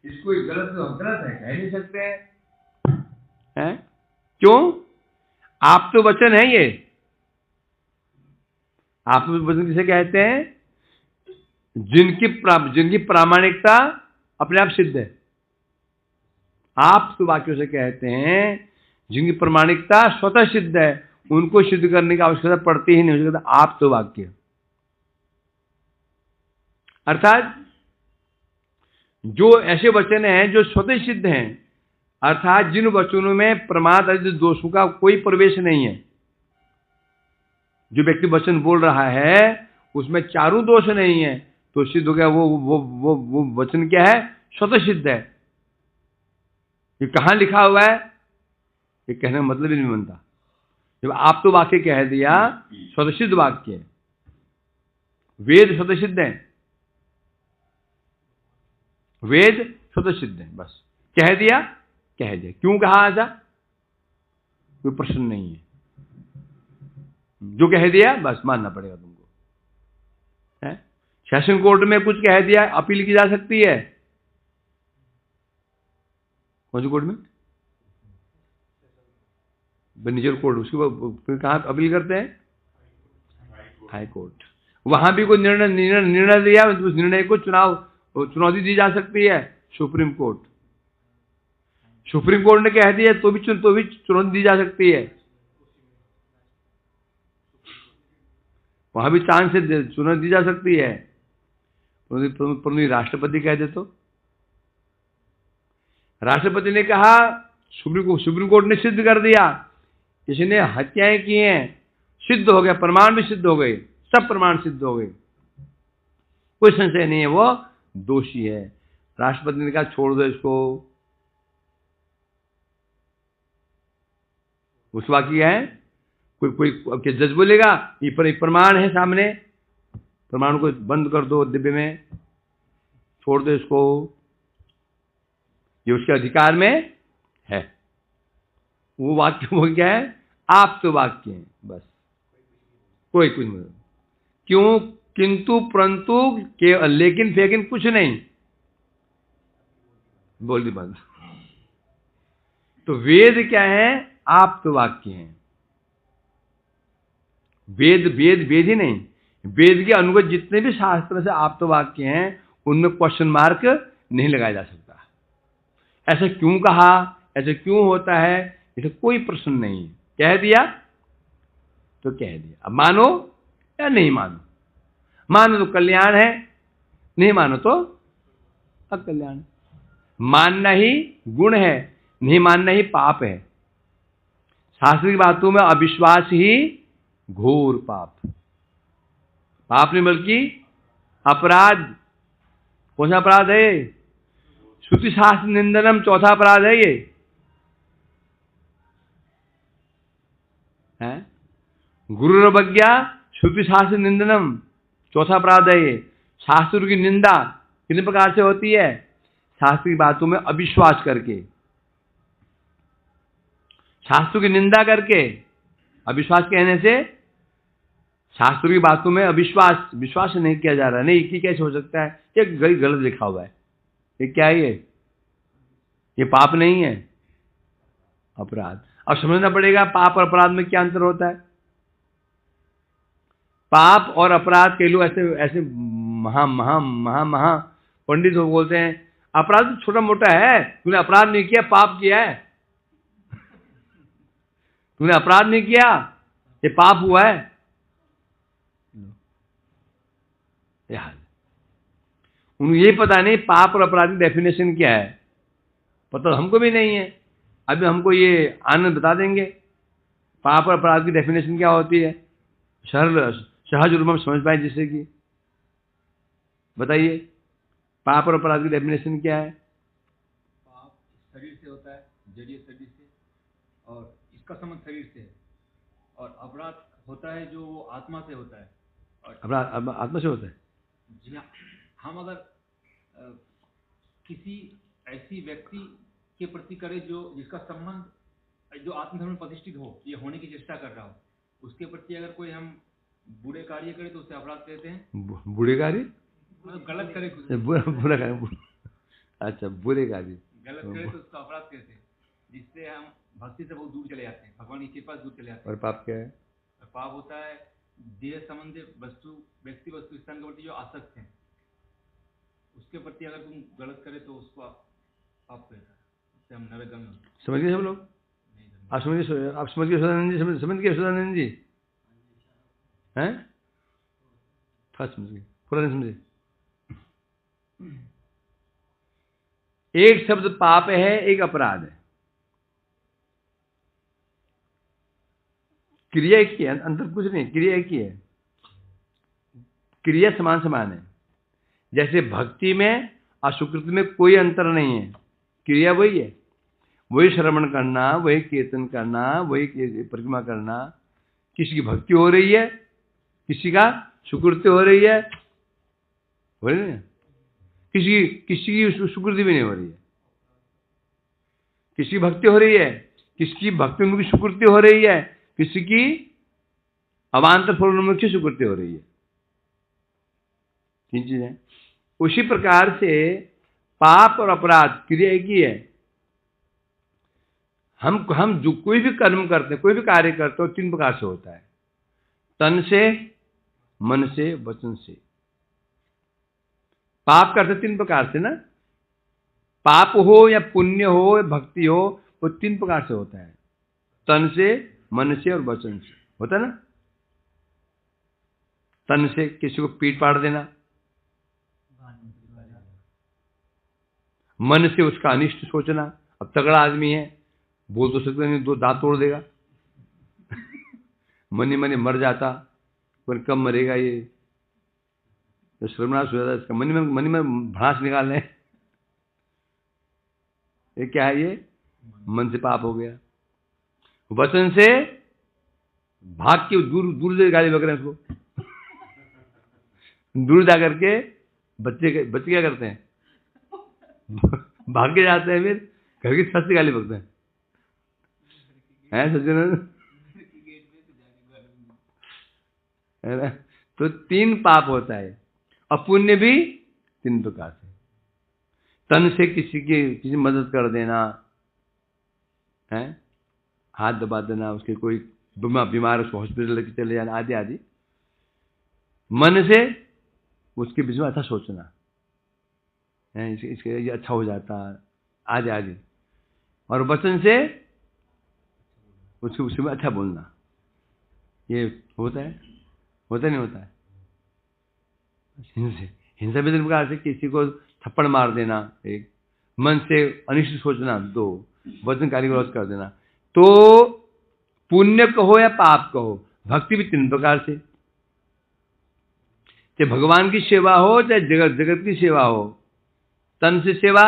इसको गलत है कह नहीं सकते हैं? क्यों? आप तो वचन है ये। आप तो वचन किसे कहते हैं? जिनकी प्रामाणिकता अपने आप सिद्ध है। आप तो वाक्यों से कहते हैं जिनकी प्रामाणिकता स्वतः सिद्ध है, उनको सिद्ध करने की आवश्यकता पड़ती ही नहीं। आप तो वाक्य अर्थात जो ऐसे वचन हैं जो स्वतः सिद्ध हैं, अर्थात जिन वचनों में प्रमाद आदि दोषों का कोई प्रवेश नहीं है। जो व्यक्ति वचन बोल रहा है उसमें चारों दोष नहीं है, तो सिद्ध हो गया। वो वचन क्या है? स्वतः सिद्ध है। ये कहां लिखा हुआ है? ये कहने का मतलब ही नहीं बनता। जब आप तो वाक्य कह दिया, स्वतः सिद्ध वाक्य है। वेद स्वतः सिद्ध है, वेद स्वतः सिद्ध है। बस कह दिया, कह दिया। क्यों कहा ऐसा? कोई प्रश्न नहीं है। जो कह दिया बस मानना पड़ेगा तुमको। है? सेशन कोर्ट में कुछ कह दिया, अपील की जा सकती है। कौन सी कोर्ट में? निचल कोर्ट। उसके कहां अपील करते हैं? High court. वहां भी कोई निर्णय दिया, उस निर्णय को चुनौती दी जा सकती है। Supreme court. सुप्रीम कोर्ट ने कह दिया तो भी चुनौती दी जा सकती है। वहां भी चांस से चुनौती दी जा सकती है। परंतु राष्ट्रपति कह दे तो? राष्ट्रपति ने कहा, सुप्रीम कोर्ट ने सिद्ध कर दिया इसने हत्याएं की हैं, सिद्ध हो गया, प्रमाण भी सिद्ध हो गए, सब प्रमाण सिद्ध हो गए, कोई संशय नहीं है, वो दोषी है। राष्ट्रपति ने कहा छोड़ दो इसको। उस वाक्य है कोई जज बोलेगा ये प्रमाण है सामने, प्रमाण को बंद कर दो डिब्बे में, छोड़ दो इसको, ये उसके अधिकार में है। वो वाक्य वो क्या है? आप तो वाक्य है। बस कोई कुछ नहीं। क्यों? किंतु परंतु लेकिन फेकिन कुछ नहीं बोल दी बंद। तो वेद क्या है? आप तो वाक्य है। वेद ही नहीं, वेद के अनुगत जितने भी शास्त्र से आप तो वाक्य हैं उनमें क्वेश्चन मार्क नहीं लगाया जा सकता। ऐसा क्यों कहा, ऐसा क्यों होता है, इसे कोई प्रश्न नहीं। कह दिया तो कह दिया। अब मानो या नहीं मानो। मानो तो कल्याण है, नहीं मानो तो अकल्याण। मानना ही गुण है, नहीं मानना ही पाप है। शास्त्रीय बातों में अविश्वास ही घोर पाप नहीं बल्कि अपराध। कौन सा अपराध है? श्रुति शास्त्र निंदनम चौथा अपराध है ये। है? गुरुरवज्ञा श्रुति शास्त्र निंदनम चौथा अपराध है ये। शास्त्र की निंदा कितने प्रकार से होती है? शास्त्र की बातों में अविश्वास करके, शास्त्र की निंदा करके। अविश्वास कहने से शास्त्र की बातों में विश्वास नहीं किया जा रहा। नहीं, कि कैसे हो सकता है? ये गलत लिखा हुआ है। ये क्या है? ये पाप नहीं है, अपराध। अब समझना पड़ेगा पाप और अपराध में क्या अंतर होता है। पाप और अपराध के लोग ऐसे महा पंडित लोग बोलते हैं अपराध तो छोटा मोटा है, तूने अपराध नहीं किया, पाप किया है। तूने अपराध नहीं किया, ये पाप हुआ है। उन्हें ये पता नहीं पाप और अपराध की डेफिनेशन क्या है, पता हमको भी नहीं है। अभी हमको ये आनंद बता देंगे पाप और अपराध की डेफिनेशन क्या होती है, सहज रूप में समझ पाए जिससे कि। बताइए पाप और अपराध की डेफिनेशन क्या है? पाप शरीर से होता है, जड़ीय शरीर से, और इसका संबंध शरीर से है। और अपराध होता है जो आत्मा से होता है। और अपराध आत्मा से होता है। जी हाँ, हम अगर किसी ऐसी व्यक्ति के प्रति करें जिसका संबंध जो आत्मधर्म में प्रतिष्ठित हो, ये होने की चेष्टा कर रहा हो, उसके प्रति अगर कोई हम बुरे कार्य करें तो उसे अपराध कहते हैं। बुरे कार्य मतलब गलत करे, बुरा कार्य। अच्छा, बुरे कार्य। गलत करे तो उसका अपराध कहते हैं, जिससे हम भक्ति से बहुत दूर चले जाते हैं, भगवान की कृपा से दूर चले जाते हैं। और पाप क्या है? और पाप होता है देह संबंधी वस्तु, व्यक्ति वस्तु स्थान के प्रति जो आसक्त है, उसके प्रति अगर तुम गलत करे तो उसको पाप कहता है, उससे हम नरकगामी होते हैं। समझ गए सब लोग? आप समझ गए सदानंद जी? समझ गए सदानंद जी? हैं? फर्स्ट समझ गए, पूरा नहीं समझे? एक शब्द पाप है, एक अपराध है। क्रिया एक ही है, अंतर कुछ नहीं, क्रिया एक ही है, क्रिया समान समान है। जैसे भक्ति में और सुकृति में कोई अंतर नहीं है, क्रिया वही है, वही श्रवण करना, वही कीर्तन करना, वही परिक्रमा करना। किसी की भक्ति हो रही है, किसी का सुकृति हो रही है, हो रही है, किसी की सुकृति भी नहीं हो रही है। किसी की भक्ति हो रही है, किसी की भक्ति उनकी सुकृति हो रही है, किसी की अवान्तर फलोन्मुख सुकृति हो रही है। तीन चीजें। उसी प्रकार से पाप और अपराध क्रिया एक ही है। हम जो कोई भी कर्म करते हैं, कोई भी कार्य करते हो, तीन प्रकार से होता है, तन से, मन से, वचन से। पाप करते तीन प्रकार से ना, पाप हो या पुण्य हो या भक्ति हो, वो तीन प्रकार से होता है, तन से, मन से और वचन से होता है ना। तन से किसी को पीट पाड़ देना, मन से उसका अनिष्ट सोचना। अब तगड़ा आदमी है, बोल तो सकते नहीं, दो दांत तोड़ देगा, मनी मनी मर जाता, पर कब मरेगा ये, तो सर्वनाश हो जाता इसका, मनी में भड़ास निकाल रहे। ये क्या है? ये मन से पाप हो गया। वचन से भाग के दूर दूर से गाली बक रहे हैं उसको, दूर जा करके बच्चे क्या करते हैं, भाग के जाते हैं, फिर घर की छत से गाली बकते हैं सज्जन। तो तीन पाप होता है, अपुण्य भी तीन प्रकार से। तन से किसी मदद कर देना है, हाथ दबा देना, उसके कोई बीमार उसको हॉस्पिटल लेके चले जाना, आदि आदि। मन से उसके बीच में अच्छा सोचना है, इसके ये अच्छा हो जाता, आदि आदि। और वचन से उसके में अच्छा बोलना, ये होता है, होता नहीं होता है। हिंसा भी तीन प्रकार से, किसी को थप्पड़ मार देना एक, मन से अनिष्ट सोचना दो, वचन कार्य विरोध कर देना। तो पुण्य कहो या पाप कहो, भक्ति भी तीन प्रकार से, चाहे भगवान की सेवा हो चाहे जगत की सेवा हो, तन से सेवा,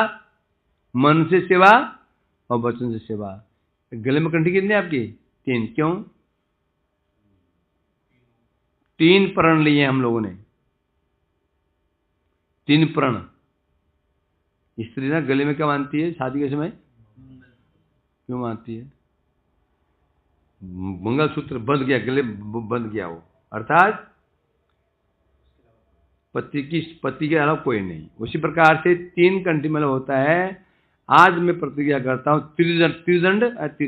मन से सेवा और वचन से सेवा। गले में कंठी कितनी आपकी? तीन। क्यों? तीन प्रण लिए हम लोगों ने, तीन प्रण। स्त्री ना गले में क्या मानती है शादी के समय? क्यों मानती है? मंगलसूत्र बंध गया, गले बंध गया वो, अर्थात पति के अलावा कोई नहीं। उसी प्रकार से तीन कंठी मतलब होता है, आज मैं प्रतिज्ञा करता हूं, त्रिदंड एक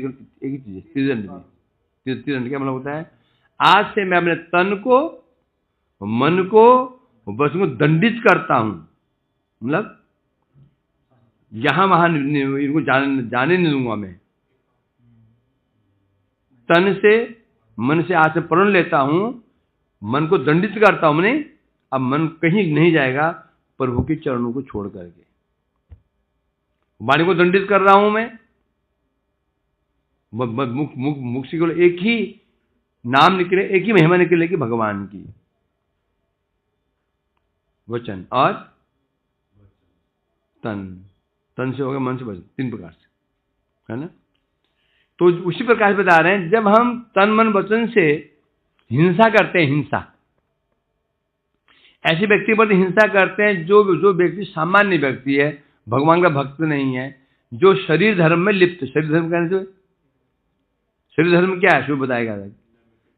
ही चीज है, त्रिदंड क्या मतलब होता है? आज से मैं अपने तन को, मन को, वचन को दंडित करता हूं, मतलब यहां वहां इनको जाने नहीं दूंगा मैं। तन से मन से आज से प्रण लेता हूं, मन को दंडित करता हूं मैंने, अब मन कहीं नहीं जाएगा प्रभु के चरणों को छोड़ करके। वाणी को दंडित कर रहा हूं मैं, मुख से केवल एक ही नाम निकले, एक ही महिमा निकलेगी भगवान की। वचन और तन से होगा, मन से वचन, तीन प्रकार से, है ना। तो उसी प्रकार से बता रहे हैं, जब हम तन मन वचन से हिंसा करते हैं, हिंसा ऐसे व्यक्ति पर हिंसा करते हैं जो व्यक्ति सामान्य व्यक्ति है, भगवान का भक्त नहीं है, जो शरीर धर्म में लिप्त। शरीर धर्म कहने से, शरीर धर्म क्या है शिव बताएगा।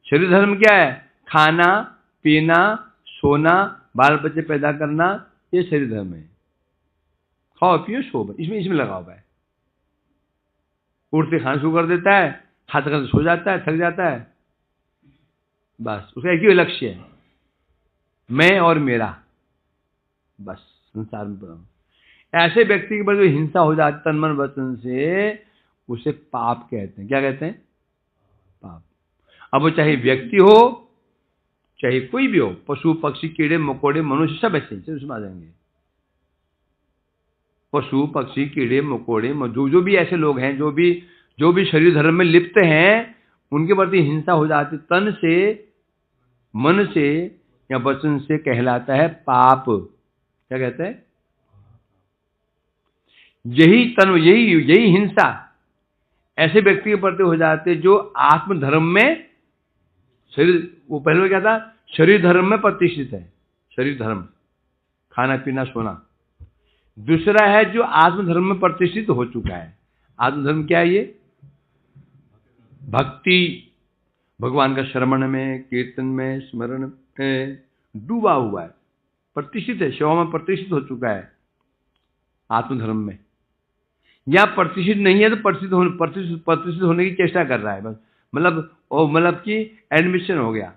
शरीर धर्म क्या है? खाना पीना, सोना, बाल बच्चे पैदा करना, ये शरीर धर्म है। खाओ पियो सो, इसमें लगा हुआ है। उठते खाना शुरू कर देता है, खाते खाते सो जाता है, थक जाता है, बस उसका एक ही लक्ष्य है, मैं और मेरा, बस संसार में पड़ा हूं। ऐसे व्यक्ति के प्रति हिंसा हो जाती तन मन वचन से, उसे पाप कहते हैं। क्या कहते हैं? पाप। अब वो चाहे व्यक्ति हो, चाहे कोई भी हो, पशु पक्षी कीड़े मकोड़े मनुष्य, सब ऐसे उसमें आ जाएंगे। पशु पक्षी कीड़े मकोड़े, जो भी ऐसे लोग हैं, जो भी शरीर धर्म में लिप्त हैं, उनके प्रति हिंसा हो जाती तन से, मन से या वचन से, कहलाता है पाप। क्या कहते हैं? यही हिंसा ऐसे व्यक्ति के प्रति हो जाते जो आत्मधर्म में शरीर, वो पहले क्या था, शरीर धर्म में प्रतिष्ठित है, शरीर धर्म, खाना पीना सोना। दूसरा है जो आत्मधर्म में प्रतिष्ठित हो चुका है। आत्मधर्म क्या है? ये भक्ति, भगवान का श्रवण में, कीर्तन में, स्मरण में डूबा हुआ है, प्रतिष्ठित है, सेवा में प्रतिष्ठित हो चुका है आत्मधर्म में। या प्रतिष्ठित नहीं है तो प्रतिष्ठित होने की चेष्टा कर रहा है, बस मतलब कि एडमिशन हो गया,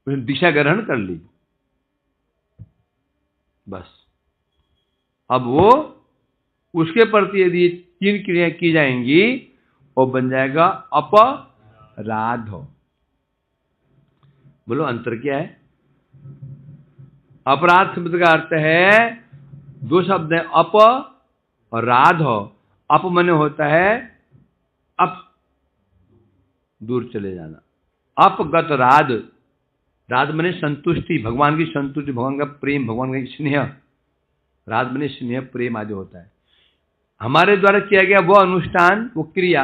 उसने दिशा ग्रहण कर ली, बस। अब वो उसके प्रति यदि 3 क्रिया की जाएंगी, वो बन जाएगा अपराध। बोलो अंतर क्या है? अपराध शब्द का अर्थ है, 2 शब्द है, अप और राध। अप मने होता है अप, दूर चले जाना, अपगत राध। राध मने संतुष्टि, भगवान की संतुष्टि, भगवान का प्रेम, भगवान का स्नेह। राध मने स्नेह, प्रेम आदि होता है। हमारे द्वारा किया गया वो अनुष्ठान, वो क्रिया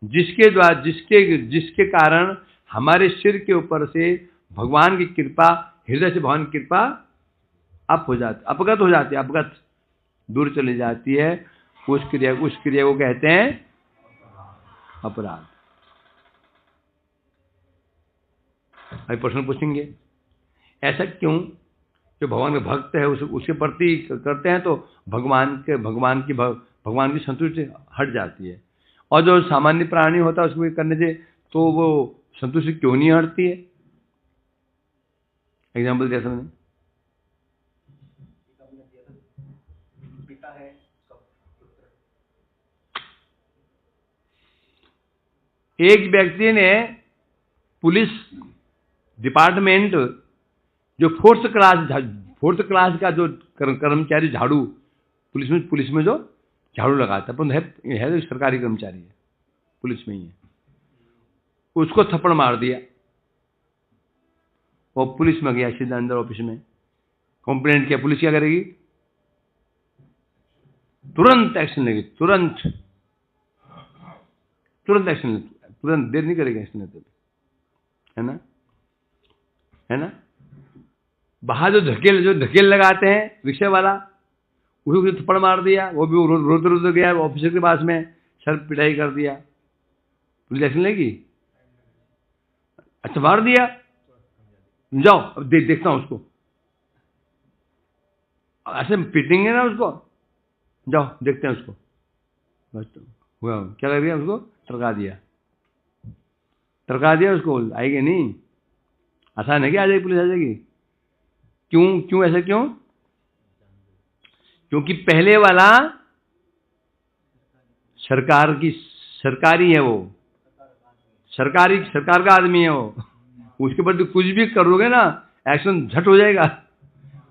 जिसके द्वारा जिसके कारण हमारे सिर के ऊपर से भगवान की कृपा, हृदय से भगवान की कृपा अपगत हो जाती है, अपगत दूर चली जाती है। उस क्रिया को कहते हैं अपराध। अभी प्रश्न पूछेंगे, ऐसा क्यों? जो भगवान का भक्त है उसके प्रति करते हैं तो भगवान की संतुष्टि हट जाती है, और जो सामान्य प्राणी होता है उसको करने से तो वो संतुष्टि क्यों नहीं हटती है? एग्जाम्पल दिया समझे? एक व्यक्ति ने पुलिस डिपार्टमेंट, जो फोर्थ क्लास का जो कर्मचारी झाड़ू, पुलिस में जो झाड़ू लगाता है, है सरकारी कर्मचारी है, पुलिस में ही है, उसको थप्पड़ मार दिया। वो पुलिस में गया सीधा अंदर ऑफिस में, कंप्लेंट किया। पुलिस क्या करेगी? तुरंत एक्शन लेगी, तुरंत एक्शन लेगी, तुरंत देर नहीं करेगा एक्शन लेते, है ना? बाहर जो ढकेल लगाते हैं रिक्शा वाला, उसको थप्पड़ मार दिया, वो भी रोते गया ऑफिसर के पास में, सर पिटाई कर दिया, पुलिस एक्शन लेगी? अच्छा मार दिया, जाओ अब देखता हूं उसको, ऐसे पीटेंगे ना उसको, जाओ देखते हैं उसको, बस हुआ। क्या कर दिया? उसको टरका दिया उसको, आएगी नहीं? आसान है कि आ जाएगी, पुलिस आ जाएगी? क्यों ऐसा क्यों? क्योंकि पहले वाला सरकारी है, वो सरकार का आदमी है, वो उसके बाद कुछ भी करोगे ना एक्शन झट हो जाएगा।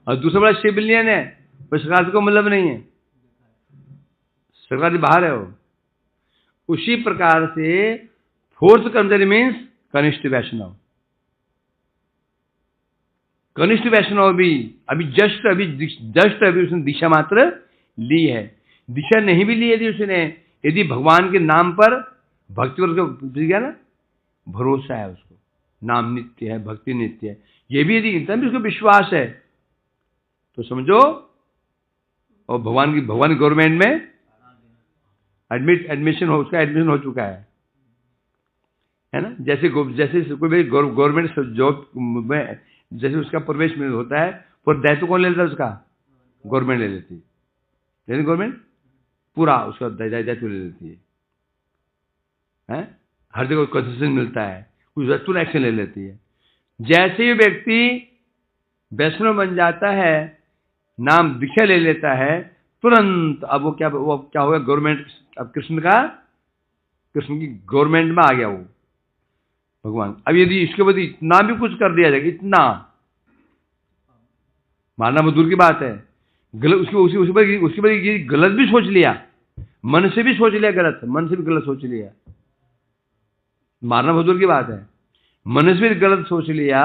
और दूसरा बड़ा सिविलियन है, वो सरकार को मतलब नहीं है, सरकार से बाहर है वो। उसी प्रकार से फोर्थ कर्मचारी मीन्स कनिष्ठ वैष्णव। कनिष्ठ वैष्णव भी अभी जस्ट उसने दिशा मात्र ली है। दिशा नहीं भी ली यदि उसने, यदि भगवान के नाम पर भक्ति गया ना, भरोसा है उसको, नाम नित्य है, भक्ति नित्य है, ये भी यदि इतना भी उसको विश्वास है तो समझो, और भगवान की गवर्नमेंट में एडमिशन हो चुका है ना? जैसे कोई भी गवर्नमेंट जॉब में जैसे उसका प्रवेश में होता है, पर दायित्व कौन ले लेता है उसका? गवर्नमेंट ले लेती। लेकिन गवर्नमेंट पूरा उसका दायित्व ले लेती है, हैं? हर जगह कंसेशन मिलता है, कुछ तुरंत एक्शन ले लेती है। जैसे ही व्यक्ति वैष्णव बन जाता है, नाम दीक्षा ले लेता है, तुरंत अब वो क्या होगा, गवर्नमेंट, अब कृष्ण की गवर्नमेंट में आ गया वो भगवान। अब यदि इसके बाद इतना भी कुछ कर दिया जाएगा, इतना मारना बहुत दूर की बात है, गलत उसके बाद ये गलत भी सोच लिया, मन से भी सोच लिया गलत, मन से भी गलत सोच लिया, मारना बहुत दूर की बात है, मन से भी गलत सोच लिया,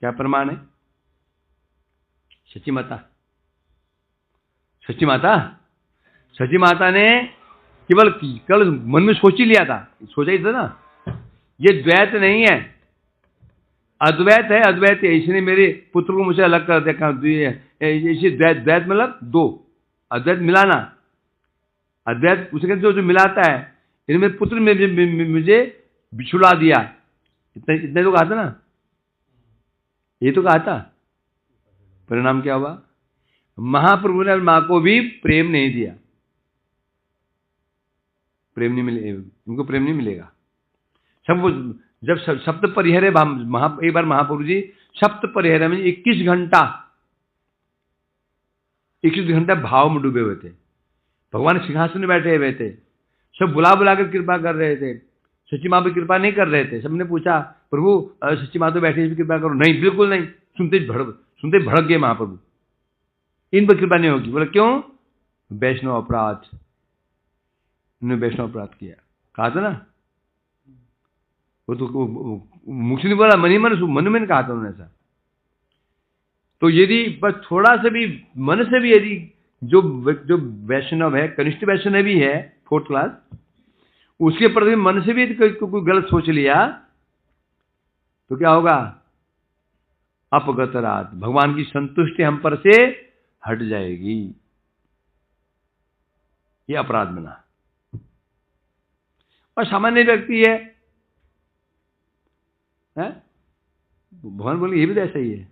क्या प्रमाण है? सच्ची माता ने केवल मन में सोच ही लिया था, सोचा ही था ना, ये द्वैत नहीं है, अद्वैत है। अद्वैत है, इसने मेरे पुत्र को मुझे अलग कर देखा, इसे द्वैत मतलब दो, अद्वैत मिलाना, अद्वैत उसके जो मिलाता है, इनमें पुत्र में मुझे बिछुड़ा दिया, इतने तो कहा था ना, ये तो कहा था। परिणाम क्या हुआ? महाप्रभु ने मां को भी प्रेम नहीं दिया, प्रेम नहीं मिले, उनको प्रेम नहीं मिलेगा। सब जब सप्त परिहरे, एक बार महाप्रभु जी सप्त परिहरे में 21 घंटा भाव में डूबे हुए थे, भगवान सिंहासन में बैठे हुए थे, सब बुला कर कृपा कर रहे थे, सच्ची मां पर कृपा नहीं कर रहे थे। सबने पूछा, प्रभु सच्ची मां तो बैठे, इस पर कृपा करो। नहीं, बिल्कुल नहीं। सुनते भड़क गए महाप्रभु, इन पर कृपा नहीं होगी। बोले क्यों? वैष्णव अपराध, उन्होंने वैष्णव अपराध किया, कहा था ना, वो तो मुख नहीं बोला, मन में कहा था उन्होंने ऐसा। तो यदि बस थोड़ा सा भी मन से भी, यदि जो वैष्णव है, कनिष्ठ वैष्णव भी है 4th क्लास, उसके प्रति मन से भी कोई गलत सोच लिया तो क्या होगा? अपगतरात, भगवान की संतुष्टि हम पर से हट जाएगी, ये अपराध बना। और सामान्य व्यक्ति है, भगवान बोले ये भी तो ऐसा ही है,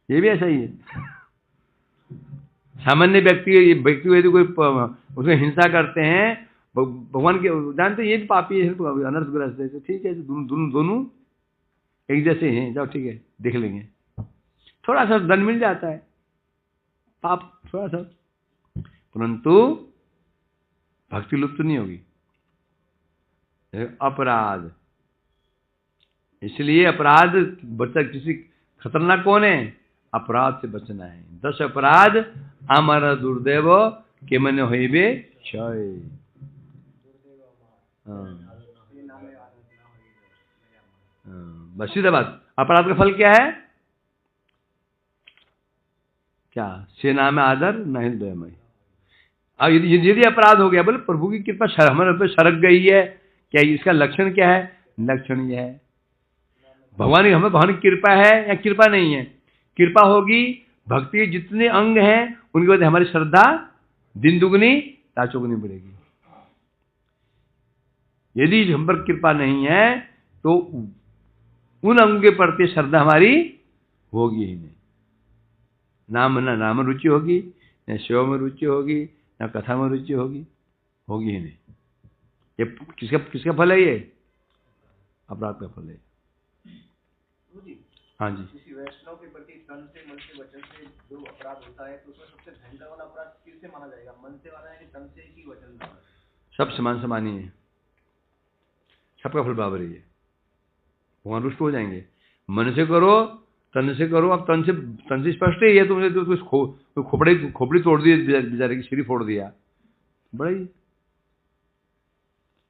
ये भी ऐसा ही है। सामान्य व्यक्ति यदि कोई उसमें हिंसा करते हैं, भगवान के जानते ये पापी है, अनर्थग्रस्त है, तो ठीक है, दोनों एक जैसे हैं, जाओ ठीक है, देख लेंगे, थोड़ा सा दंड मिल जाता है, पाप थोड़ा सा, परंतु भक्ति लुप्त नहीं होगी। अपराध, इसलिए अपराध बचा, किसी खतरनाक कौन है? अपराध से बचना है। 10 अपराध आमारा दुर्दैव के मन होइबे क्षय। बस सीधा बात, अपराध का फल क्या है? क्या? सेना में आदर नहीं दयामय। अब यदि अपराध हो गया, बोले प्रभु की कृपा हमारे ऊपर सरक गई है, क्या इसका लक्षण क्या है? लक्षण यह है, भगवान की कृपा है या कृपा नहीं है? कृपा होगी, भक्ति के जितने अंग हैं उनके बाद हमारी श्रद्धा दिन दुगनी रात चौगुनी बढ़ेगी। यदि हम पर कृपा नहीं है तो उन अंगों के प्रति श्रद्धा हमारी होगी ही नहीं। नाम रुचि होगी, न सेवा में रुचि होगी, न कथा में रुचि होगी ही नहीं। ये किसका फल है? ये अपराध का फल है। हाँ जी, किसी वैष्णव के प्रति तन से, मन से, वचन से जो अपराध होता है, तो उसमें सबसे भयंकर वाला अपराध किससे माना जाएगा? मन से माना है कि तन से कि वचन से? सब समान ही है, सबका फल बराबर ही है। भगवान रुष्ट हो जाएंगे। मन से करो, तन से करो। अब तन से स्पष्ट है, तुमने तो खोपड़ी तोड़ दी, बेचारे की सिरी फोड़ दिया, बड़ा ही।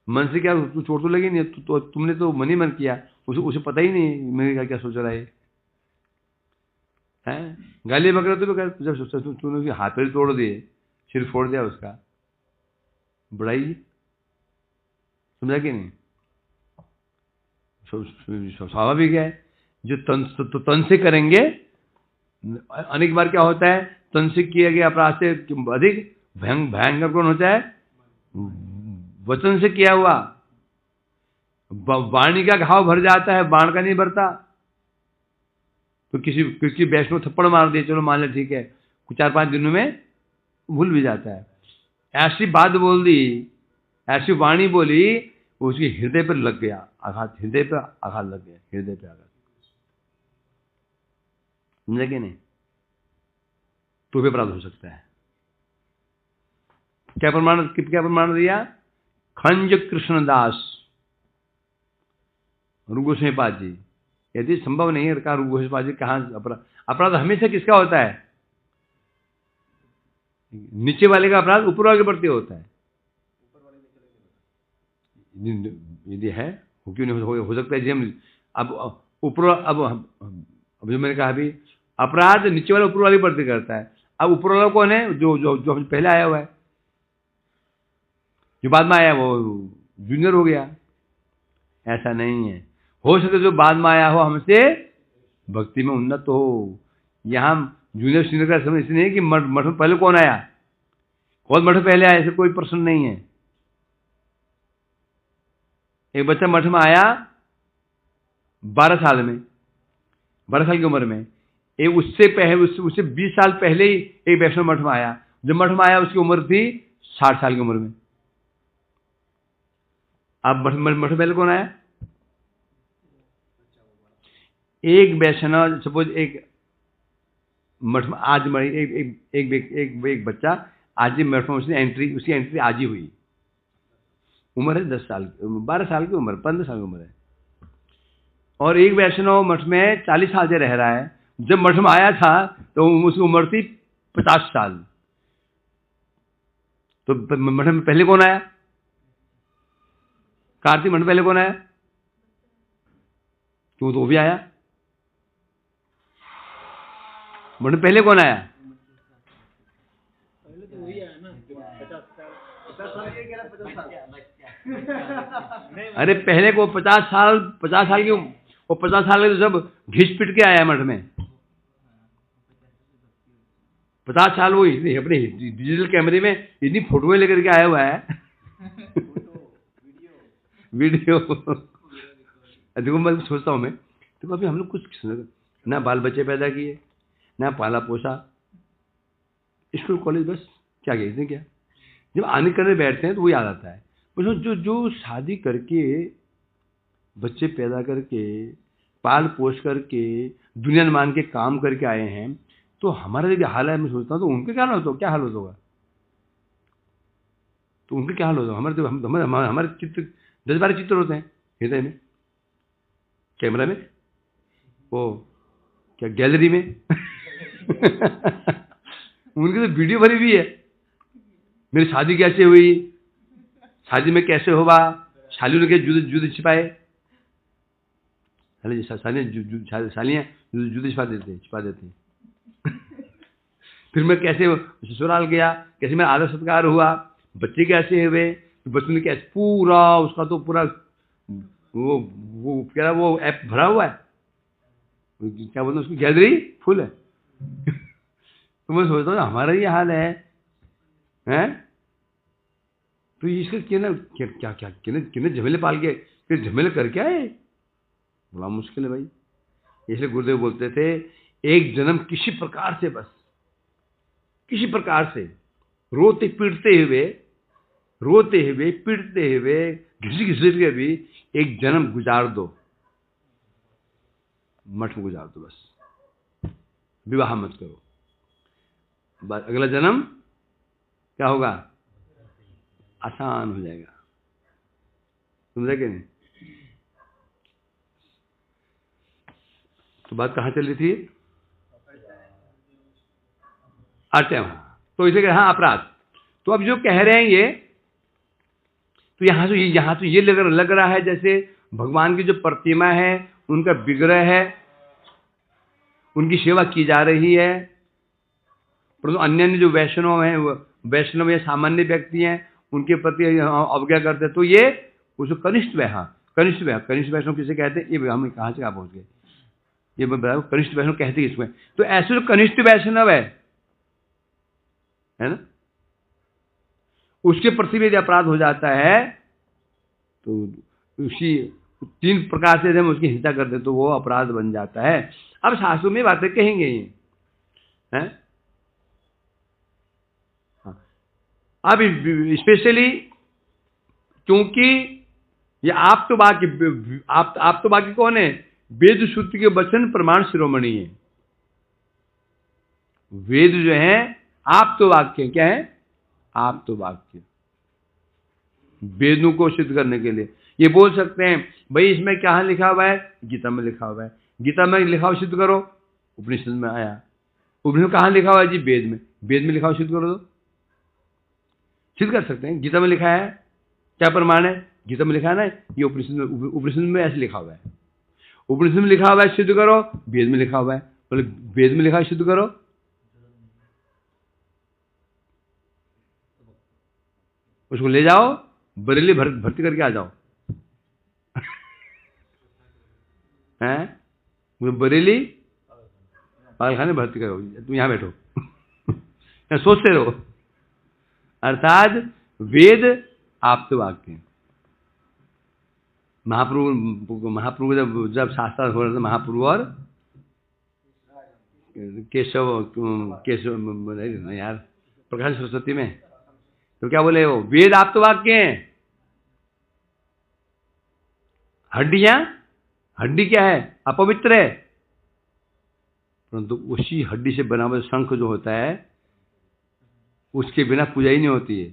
मन से क्या, तू चोट तो लगी नहीं, तुमने तो मन ही मन किया, उसे पता ही नहीं मेरे क्या सोच रहा है। गाली बकरा तो जब तूने हाथ पैर तोड़ दिए, सिर फोड़ दिया उसका, बड़ाई, समझा कि नहीं? स्वाभाविक है। जो तन से करेंगे, अनेक बार क्या होता है, तन से किया गया अपराध से अधिक भयंकर कौन होता है? वचन से किया हुआ। वाणी का घाव भर जाता है, बाण का नहीं भरता। तो किसी वैष्णव थप्पड़ मार दिए, चलो मान ले ठीक है, 4-5 दिनों में भूल भी जाता है। ऐसी बात बोल दी, ऐसी वाणी बोली, उसके हृदय पर लग गया आघात, हृदय पर आघात लग गया, हृदय पे आघात। समझे कि नहीं? तो भी अपराध हो सकता है। क्या प्रमाण दिया? खंज कृष्णदास रुगोस्वामीपाद जी। यदि संभव नहीं है कहा रुगोस्वामीपाद जी, कहाँ अपराध हमेशा किसका होता है? नीचे वाले का अपराध ऊपर वाले के प्रति होता है। यदि है हो क्यों नहीं हो सकता है जी। हम अब ऊपर अब जो मैंने कहा अभी, अपराध नीचे वाला ऊपर वाले के प्रति करता है। अब ऊपर वाला कौन है? जो पहले आया हुआ है, जो बाद में आया वो जूनियर हो गया। ऐसा नहीं है। हो सके जो बाद में आया हो हमसे भक्ति में उन्नत हो। यहाँ जूनियर सीनियर का समझ इसलिए नहीं है कि मठ में पहले कौन आया, कौन मठ पहले आया, ऐसे कोई प्रश्न नहीं है। एक बच्चा मठ में आया 12 साल में, 12 साल की उम्र में। एक उससे 20 साल पहले ही एक वैष्णव मठ में आया। जब मठ में आया उसकी उम्र थी 60 साल की उम्र में। अब मठ पहले कौन आया? एक वैष्णव, सपोज एक मठ में आज एक बच्चा आज ही मठ में उसकी एंट्री आज ही हुई। उम्र है 10 साल, 12 साल की उम्र, 15 साल की उम्र है। और एक वैष्णव मठ में 40 साल से रह रहा है। जब मठ में आया था तो उसकी उम्र थी 50 साल। तो मठ में पहले कौन आया? कार्तिक मठ में पहले कौन आया? तो वो भी आया। मठ में पहले कौन आया? पहले तो वही आया ना, 50 साल के कह रहा 50 साल। अरे पहले को 50 साल की वो 50 साल के तो सब घिस पिट के आया मठ में। 50 साल वो अपने डिजिटल कैमरे में इतनी फोटोएं लेकर के आया हुआ है। वीडियो देखो, मैं सोचता हूँ मैं तो अभी हम लोग कुछ ना बाल बच्चे पैदा किए, ना पाला पोसा, स्कूल कॉलेज बस क्या किया, इसने क्या। जब आने करने बैठते हैं तो वो याद आता है। जो शादी करके बच्चे पैदा करके पाल पोस करके दुनिया मान के काम करके आए हैं, तो हमारा जब हाल है मैं सोचता हूँ तो उनके क्या हाल होगा। तो उनके क्या हाल होगा। हमारे चित्र 10-12 चित्र होते हैं हृदय में, कैमरा में, वो क्या गैलरी में। उनकी तो वीडियो भरी हुई है। मेरी शादी कैसे हुई, शादी में कैसे हुआ, शालियों ने के जूते छिपाए, सालियां जूते छिपा देते हैं। फिर मैं कैसे ससुराल गया, कैसे मेरा आदर सत्कार हुआ, बच्चे कैसे हुए, बच्चों ने कैसे पूरा उसका तो पूरा वो क्या वो ऐप भरा हुआ है, क्या बोलते हैं उसकी गैलरी फुल है। तो मैं सोचता हूँ हमारा ये हाल है, हैं? तो इसका क्या झमेले पाल के फिर झमेले करके आए, बड़ा मुश्किल है भाई। इसलिए गुरुदेव बोलते थे एक जन्म किसी प्रकार से, बस किसी प्रकार से रोते पीटते हुए घिस के भी एक जन्म गुजार दो, मठ में गुजार दो, बस विवाह मत करो। अगला जन्म क्या होगा, आसान हो जाएगा। समझे कि नहीं। तो बात कहाँ चल रही थी? अच्छा, तो इसे कहा हाँ अपराध। तो अब जो कह रहे हैं ये, तो यहाँ तो ये लग रहा है जैसे भगवान की जो प्रतिमा है उनका विग्रह है, उनकी सेवा की जा रही है, परंतु अन्य जो वैष्णव हैं, वैष्णव या सामान्य व्यक्ति हैं, उनके प्रति अवज्ञा करते हैं। तो ये उसको कनिष्ठ वैष्णव किसे कहते हैं, ये हम कहाँ से पहुंच गए, ये मैं बता, कनिष्ठ वैष्णव कहते हैं इसमें। तो ऐसे जो कनिष्ठ वैष्णव है ना, उसके प्रति भी यदि अपराध हो जाता है तो उसी 3 प्रकार से हम उसकी हिंसा करते तो वो अपराध बन जाता है। अब शास्त्रों में बातें कहेंगे ये हैं, अब स्पेशली क्योंकि ये आप तो बाकी कौन है? वेद सूत्र के वचन प्रमाण शिरोमणि है। वेद जो है आप तो वाक्य, क्या है? आप तो वाक्य, वेदों को सिद्ध करने के लिए ये बोल सकते हैं भाई इसमें क्या लिखा हुआ है? गीता में लिखा हुआ है। गीता में लिखा हुआ सिद्ध करो, उपनिषद में आया। उपनिषद कहाँ लिखा हुआ है जी? वेद में। वेद में लिखा हुआ सिद्ध करो तो सिद्ध कर सकते हैं। गीता में लिखा है, क्या प्रमाण है? गीता में लिखा है ना, ये उपनिषद में ऐसे लिखा हुआ है। उपनिषद में लिखा हुआ है सिद्ध करो, वेद में लिखा हुआ है, बोले वेद में लिखा है सिद्ध करो। उसको ले जाओ, बरेली भर्ती करके आ जाओ। हैं? बरेली पागलखाने भर्ती करो, तुम यहां बैठो। सोचते रहो। अर्थात वेद आप तो वाक्य। महाप्रभु जब शास्त्र हो रहा था, महाप्रभु और केशव यार प्रकाश सरस्वती में, तो क्या बोले वो? वेद आप तो वाक्य हैं। हड्डी क्या है? अपवित्र है, परंतु उसी हड्डी से बना हुआ शंख जो होता है उसके बिना पूजा ही नहीं होती है।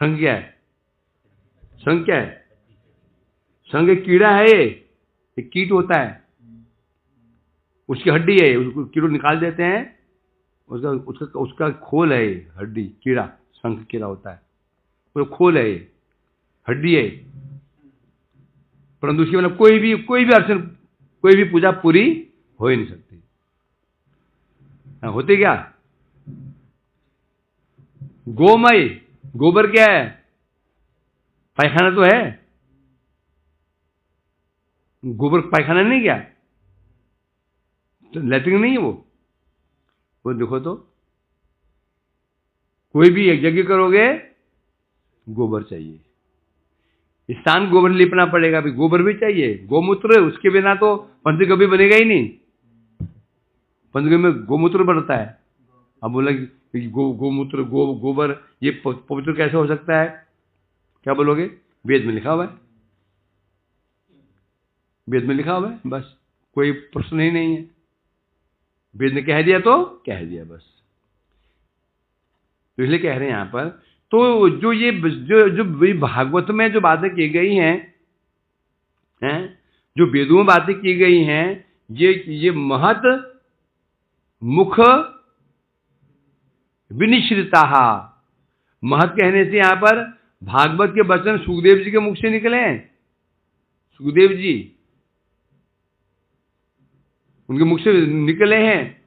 शंख क्या है? शंख क्या है? शंख एक कीड़ा है, एक कीट होता है, उसकी हड्डी है, उसको कीड़ों निकाल देते हैं, उसका खोल है हड्डी। कीड़ा, शंख कीड़ा होता है, वो खोल है, हड्डी है, परंतु उसके मतलब कोई भी अर्चन, कोई भी पूजा पूरी हो ही नहीं सकती। होते क्या? गोमय, गोबर क्या है? पायखाना तो है। गोबर पायखाना नहीं क्या? तो लैट्रिन नहीं है वो देखो तो, कोई भी एक यज्ञ करोगे गोबर चाहिए, स्थान गोबर लिपना पड़ेगा, भी गोबर भी चाहिए। गोमूत्र, उसके बिना तो पंचगव्य बनेगा ही नहीं। पंचगव्य में गोमूत्र बनता है। अब बोला कि गोमूत्र गोबर ये पवित्र कैसे हो सकता है? क्या बोलोगे? वेद में लिखा हुआ है, वेद में लिखा हुआ है, बस कोई प्रश्न ही नहीं है। वेद ने कह दिया तो कह दिया बस। तो इसलिए कह रहे हैं यहां पर, तो जो ये जो भागवत में जो बातें की गई हैं, जो वेदों में बातें की गई हैं, ये महत मुख विनिश्रिता। महत कहने से यहां पर भागवत के वचन सुखदेव जी के मुख से निकले हैं। सुखदेव जी उनके मुख से निकले हैं।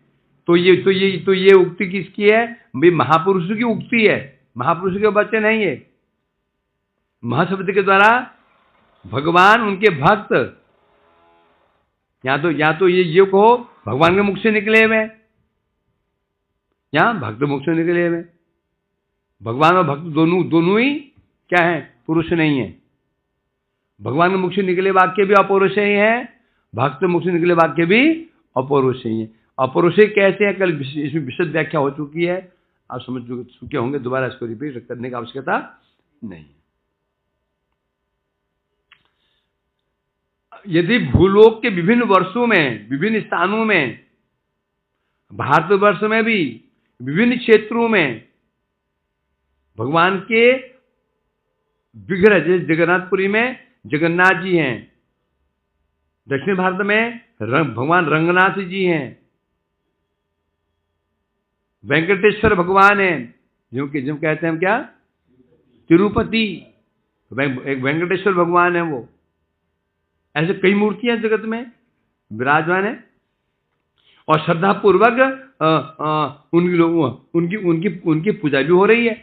तो ये उक्ति किसकी है? भाई महापुरुषों की उक्ति है, महापुरुषों के वचन है ये। महाशब्द के द्वारा भगवान, उनके भक्त, या तो ये कहो भगवान के मुख से निकले हुए, या भक्त मुख से निकले हुए। भगवान और भक्त दोनों ही क्या है? पुरुष नहीं है। भगवान के मुख से निकले वाक्य भी अपौरुष ही है, भक्त मुख से निकले वाक्य भी अपौरुष ही है। अपौरुष कैसे है? कल इसमें विशद व्याख्या हो चुकी है, आप समझ चुके होंगे, दोबारा इसको रिपीट करने की आवश्यकता नहीं। यदि भूलोक के विभिन्न वर्षों में, विभिन्न स्थानों में, भारतवर्ष में भी विभिन्न क्षेत्रों में भगवान के विग्रह, जैसे जगन्नाथपुरी में जगन्नाथ जी हैं, दक्षिण भारत में भगवान रंगनाथ जी हैं, वेंकटेश्वर भगवान है, जो कहते हैं हम क्या? तिरुपति, एक वेंकटेश्वर भगवान है वो। ऐसे कई मूर्तियां जगत में विराजमान है, और श्रद्धा पूर्वक उनकी पूजा भी हो रही है।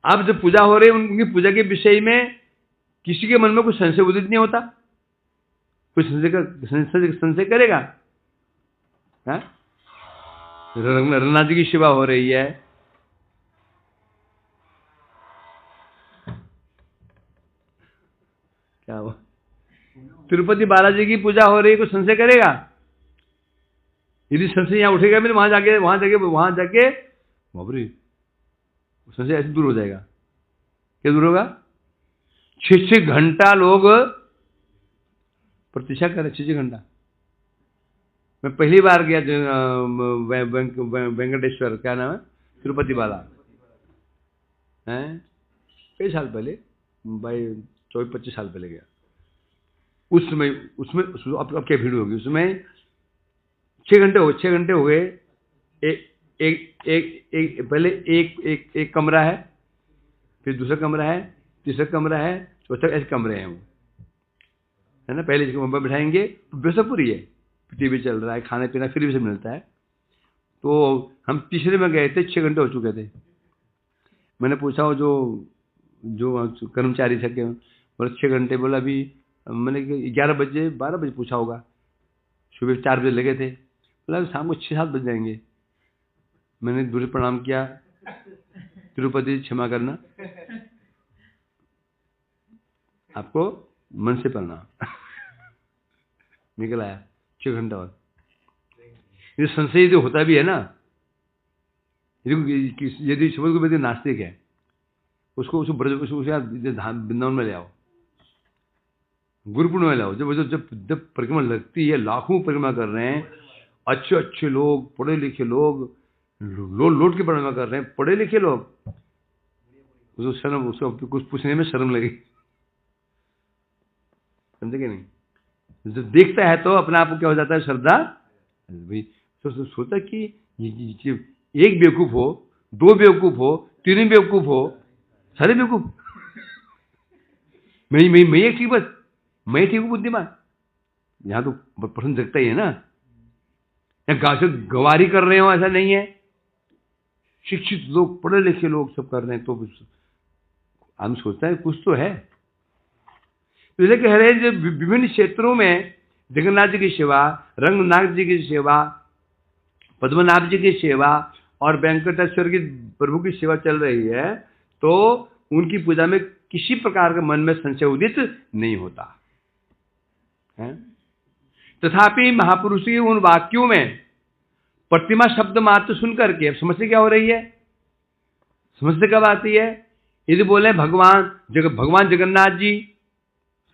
अब जब पूजा हो रही है, उनकी पूजा के विषय में किसी के मन में कुछ संशय उदित नहीं होता। कुछ संशय करेगा? रंगनाथ जी की सेवा हो रही है, क्या हुआ? तिरुपति बालाजी की पूजा हो रही है, कुछ संशय करेगा? यदि संशय यहाँ उठेगा मेरे वहां जाके बाबरे, संशय ऐसे दूर हो जाएगा। क्या दूर होगा? 6 घंटा लोग प्रतीक्षा करें, 6 घंटा। मैं पहली बार गया वेंकटेश्वर, क्या नाम है, तिरुपति वाला है, कई साल पहले, भाई 24-25 साल पहले गया। उस समय उसमें अब क्या भीड़ होगी उसमें। 6 घंटे हो गए। पहले एक कमरा है, फिर दूसरा कमरा है, तीसरा कमरा है, चौथा, ऐसे कमरे हैं वो, है ना। पहले कमरे में बैठाएंगे, व्यवस्था पूरी है, टीवी चल रहा है, खाना पीना फ्री से मिलता है। तो हम तीसरे में गए थे, 6 घंटे हो चुके थे। मैंने पूछा वो जो कर्मचारी थे कि बोले 6 घंटे, बोला अभी मैंने 11 बजे 12 बजे पूछा होगा, सुबह 4 बजे लगे थे, बोला शाम को 6-7 बज जाएंगे। मैंने दूर प्रणाम किया, तिरुपति क्षमा करना, आपको मन से प्रणाम। निकल आया 6 घंटा। और ये संशय जो होता भी है ना, यदि समझ को नास्तिक है, उसको वृंदावन में ले आओ, गुरुपुर में ले आओ। जब परिक्रमा लगती है, लाखों परिक्रमा कर रहे हैं, अच्छे लोग, पढ़े लिखे लोग, लौट के परिक्रमा कर रहे हैं, पढ़े लिखे लोग, उसको शर्म, उसको कुछ पूछने में शर्म लगी, समझे कि नहीं। जो देखता है तो अपने आप को क्या हो जाता है, श्रद्धा। भाई सोचता कि एक बेवकूफ हो, 2 बेवकूफ हो, 3 बेवकूफ हो, सारे बेवकूफ। मैं एक ठीक, बस मैं ठीक हूँ बुद्धिमान। यहाँ तो प्रश्न जगता ही है ना, गवारी कर रहे हो ऐसा नहीं है, शिक्षित लोग, पढ़े लिखे लोग सब कर रहे हैं, तो हम सोचता है कुछ तो है। तो इसलिए कह रहे हैं जो विभिन्न क्षेत्रों में जगन्नाथ जी की सेवा, रंगनाथ जी की सेवा, पद्मनाभ जी की सेवा और वेंकटेश्वर की प्रभु की सेवा चल रही है, तो उनकी पूजा में किसी प्रकार का मन में संशय उदित नहीं होता है। तथापि महापुरुष के उन वाक्यों में प्रतिमा शब्द मात्र सुनकर के, अब समस्या क्या हो रही है, समस्या कब आती है, यदि बोले भगवान जगन्नाथ जी,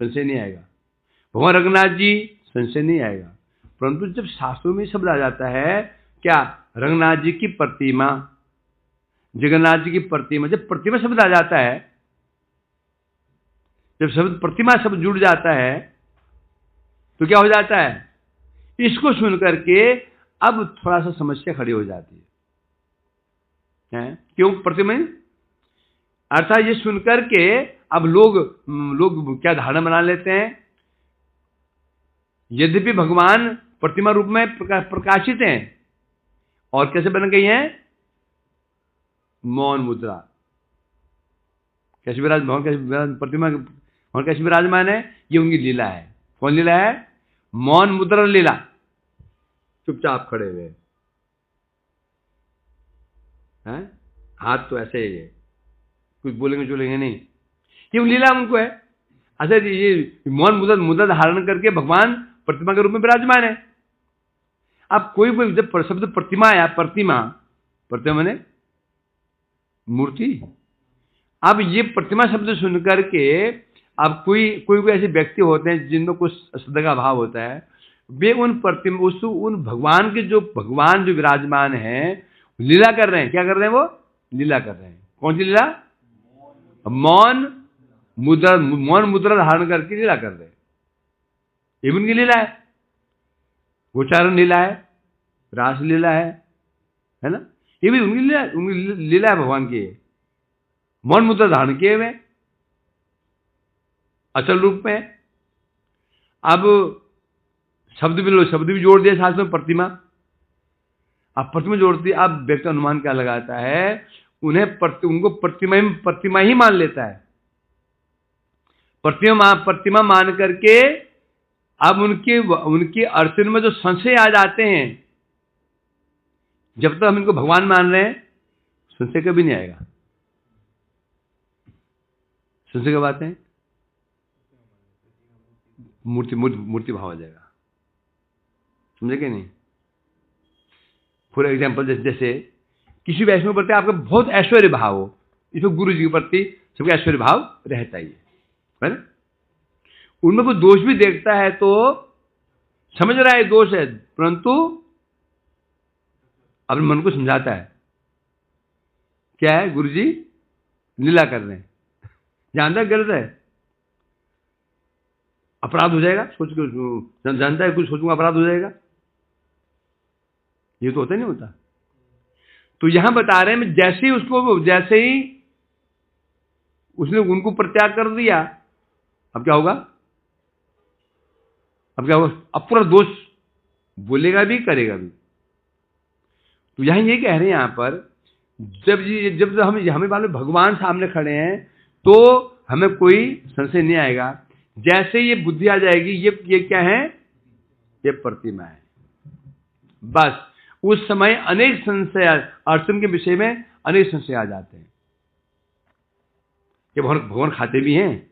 संशय नहीं आएगा, भगवान रंगनाथ जी, संशय नहीं आएगा। परंतु जब शास्त्रों में शब्द आ जाता है, क्या रंगनाथ जी की प्रतिमा, जगन्नाथ जी की प्रतिमा, जब प्रतिमा शब्द आ जाता है, जब शब्द प्रतिमा शब्द जुड़ जाता है, तो क्या हो जाता है, इसको सुन करके अब थोड़ा सा समस्या खड़ी हो जाती है। क्यों प्रतिमा, अर्थात ये सुनकर के अब लोग क्या धारणा बना लेते हैं, यद्यपि भगवान प्रतिमा रूप में प्रकाशित हैं, और कैसे बन गई हैं, मौन मुद्रा, कैसे प्रतिमा और कैसे विराजमान है, ये उनकी लीला है। कौन लीला है, मौन मुद्रा लीला, चुपचाप खड़े हुए हैं, हाथ तो ऐसे ही है, कुछ बोलेंगे नहीं, ये लीला उनको है। अच्छा, ये मौन मुद्रा धारण करके भगवान प्रतिमा के रूप में विराजमान है। अब कोई जब शब्द प्रतिमा आया, प्रतिमा माने मूर्ति, अब ये प्रतिमा शब्द सुनकर के अब कोई ऐसे व्यक्ति होते हैं जिनमें कुछ श्रद्धा का भाव होता है, वे उन प्रतिमा, उन भगवान के जो विराजमान है, लीला कर रहे हैं। क्या कर रहे हैं, वो लीला कर रहे हैं। कौन सी लीला, मौन मुद्रा धारण करके लीला कर रहे हैं, ये उनकी लीला है। गोचारण लीला है, रास लीला है ना, ये भी उनकी लीला है भगवान की। मौन मुद्रा धारण किए हुए अचल रूप में। अब शब्द भी जोड़ दिया साथ में प्रतिमा, अब प्रतिमा जोड़ती, अब व्यक्ति अनुमान क्या लगाता है, उनको प्रतिमा ही मान लेता है। प्रतिमा मान करके अब उनके अर्चन में जो संशय आ जाते हैं, जब तक हम इनको भगवान मान रहे हैं, संशय कभी नहीं आएगा। संशय कब आते हैं, मूर्ति भाव आ जाएगा, समझे कि नहीं। फॉर एग्जाम्पल जैसे किसी वैष्णव के प्रति आपका बहुत ऐश्वर्य भाव हो, इसमें गुरु जी के प्रति सबका ऐश्वर्य भाव रहता ही है ना। उनमें कोई दोष भी देखता है तो समझ रहा है दोष है, परंतु अपने मन को समझाता है क्या है, गुरु जी लीला कर रहे हैं, जानता है गलत है, अपराध हो जाएगा, सोच के जानता है कुछ सोचूंगा अपराध हो जाएगा, ये तो होता नहीं होता। तो यहां बता रहे हैं जैसे ही उसने उनको प्रत्याग कर दिया, अब क्या होगा, अब पूरा दोष बोलेगा भी करेगा भी। तो यहां ये कह रहे हैं यहां पर जब हमें मालूम भगवान सामने खड़े हैं तो हमें कोई संशय नहीं आएगा। जैसे ये बुद्धि आ जाएगी ये क्या है, ये प्रतिमा है, बस उस समय अनेक संशय अर्जुन के विषय में अनेक संशय आ जाते हैं कि भगवान खाते भी हैं,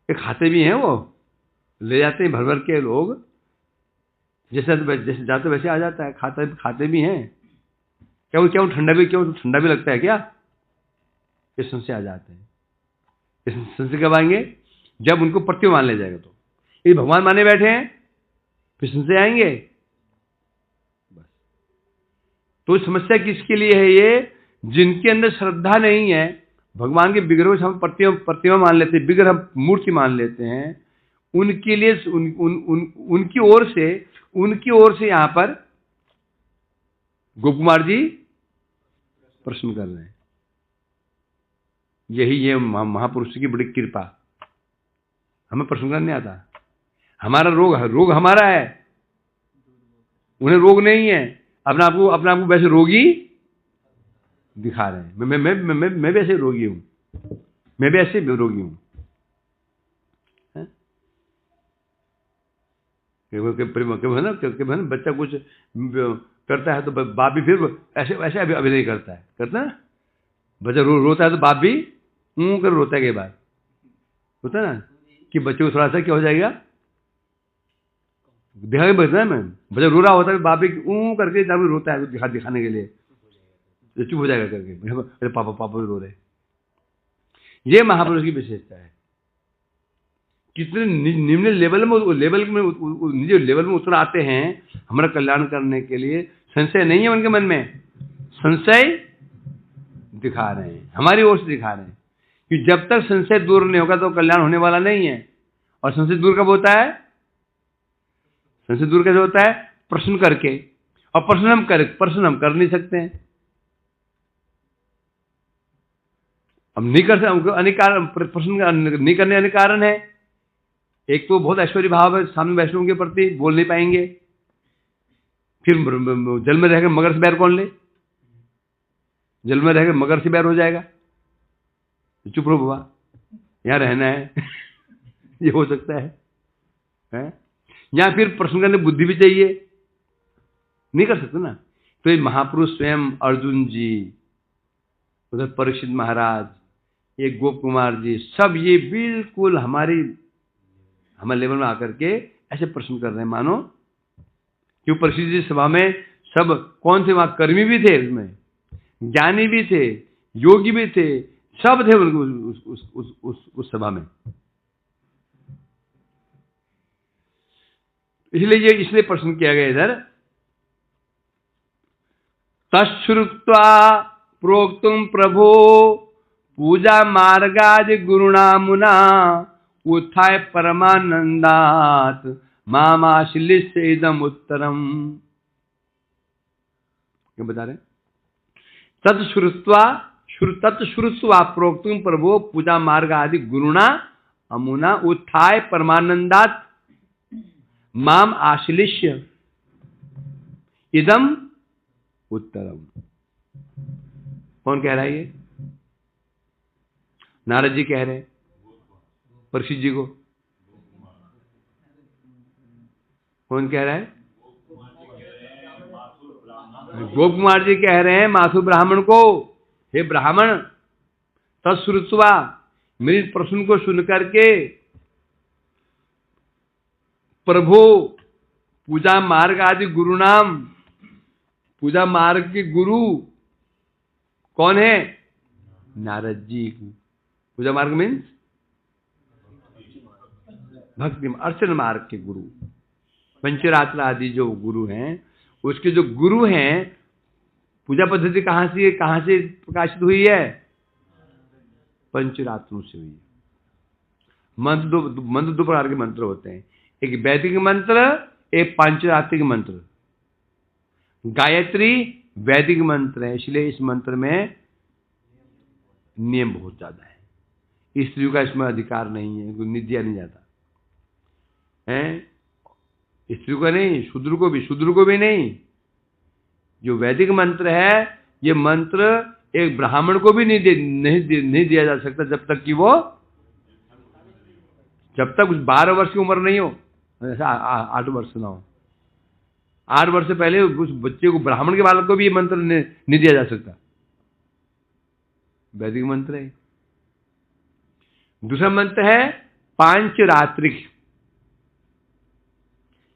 खाते भी हैं, वो ले जाते हैं भर भर के लोग, जैसे जाते वैसे आ जाता है, खाते भी हैं, क्या ठंडा भी लगता है क्या, ये संशय आ जाते हैं। इस संशय कब आएंगे, जब उनको प्रतिमा मान ले जाएगा। तो ये भगवान माने बैठे हैं फिर संशय आएंगे बस। तो समस्या किसके लिए है, ये जिनके अंदर श्रद्धा नहीं है, भगवान के विग्रह हम प्रतिमा मान लेते हैं, विग्रह मूर्ति मान लेते हैं, उनके लिए उनकी ओर से यहां पर गोप कुमार जी प्रश्न कर रहे हैं। यही ये महापुरुष की बड़ी कृपा, हमें प्रश्न करने आता, हमारा रोग हमारा है, उन्हें रोग नहीं है, अपने आप को वैसे रोगी दिखा रहे हैं। मैं भी ऐसे रोगी हूं, मैं भी ऐसे रोगी हूं। बच्चा कुछ करता है तो बाप भी फिर ऐसे अभिनय करता है, बच्चा रोता है तो बाप भी कर रोता है। कई बार होता है ना कि बच्चे को थोड़ा सा क्या हो जाएगा, दिखा के बचना है, बच्चा रो रहा होता है, बाप भी करके रोता है दिखाने के लिए, चुप हो जाएगा करके, अरे पापा भी रो रहे। ये महापुरुष की विशेषता है। कितने निम्न लेवल में उतर आते हैं हमारा कल्याण करने के लिए। संशय नहीं है उनके मन में, संशय दिखा रहे हैं, हमारी ओर से दिखा रहे हैं कि जब तक संशय दूर नहीं होगा तो कल्याण होने वाला नहीं है। और संशय दूर कब होता है, संशय दूर कैसे होता है, प्रश्न करके, और प्रश्न हम कर नहीं सकते हैं, हम नहीं कर सकते। अनेक कारण, प्रश्न नहीं करने अनेक कारण है। एक तो बहुत ऐश्वर्य भाव है सामने वैष्णव के प्रति, बोल नहीं पाएंगे, फिर जल में रहकर मगर से बैर कौन ले, जल में रहकर मगर से बैर हो जाएगा, चुप रहो बाबा, यहां रहना है ये हो सकता है? या फिर प्रश्न करने बुद्धि भी चाहिए, नहीं कर सकते ना। तो ये महापुरुष स्वयं अर्जुन जी, उधर परीक्षित महाराज, ये गोप कुमार जी, सब ये बिल्कुल हमारे लेवल में आकर के ऐसे प्रश्न कर रहे हैं मानो क्यों। परीक्षित जी सभा में सब कौन थे, वहां कर्मी भी थे, उसमें ज्ञानी भी थे, योगी भी थे, सब थे उस सभा में। इसलिए प्रश्न किया गया इधर, तच्छ्रुत्वा प्रोक्तुम प्रभो पूजा मार्गादि गुरुणा मुना उत्थाय परमानंदात मामाश्लिष्य इदम उत्तरम। क्या बता रहे? तत्श्रुत्वा प्रोक्तुम प्रभो पूजा मार्ग आदि गुरुणा अमुना उत्थाय परमानंदात माम आश्लिष्य इदम उत्तरम। कौन कह रहा है ये? नारद जी कह रहे हैं परीक्षित जी को। कौन कह रहा है? गोप कुमार जी कह रहे हैं माथुर ब्राह्मण को, हे ब्राह्मण तत्श्रुत्वा, मेरी प्रश्न को सुन करके प्रभु पूजा मार्ग आदि गुरु नाम, पूजा मार्ग के गुरु कौन है? नारद जी। पूजा मार्ग मीन्स भक्ति अर्चन मार्ग के गुरु, पंचरात्र आदि जो गुरु हैं, उसके जो गुरु हैं, पूजा पद्धति कहां से प्रकाशित हुई है? पंचरात्रों से हुई है। मंत्र दो प्रकार के मंत्र होते हैं, एक वैदिक मंत्र, एक पांचरात्रिक मंत्र। गायत्री वैदिक मंत्र है, इसलिए इस मंत्र में नियम बहुत ज्यादा है। स्त्रियों का इसमें अधिकार नहीं है, कोई नित्य नहीं जाता है, स्त्रियों का नहीं, शूद्र को भी नहीं। जो वैदिक मंत्र है, ये मंत्र एक ब्राह्मण को भी नहीं दिया जा सकता जब तक उस 12 वर्ष की उम्र नहीं हो, ऐसा 8 वर्ष ना हो। 8 वर्ष से पहले उस बच्चे को, ब्राह्मण के बालक को भी ये मंत्र नहीं दिया जा सकता। वैदिक मंत्र है। दूसरा मंत्र है पांचरात्रिक।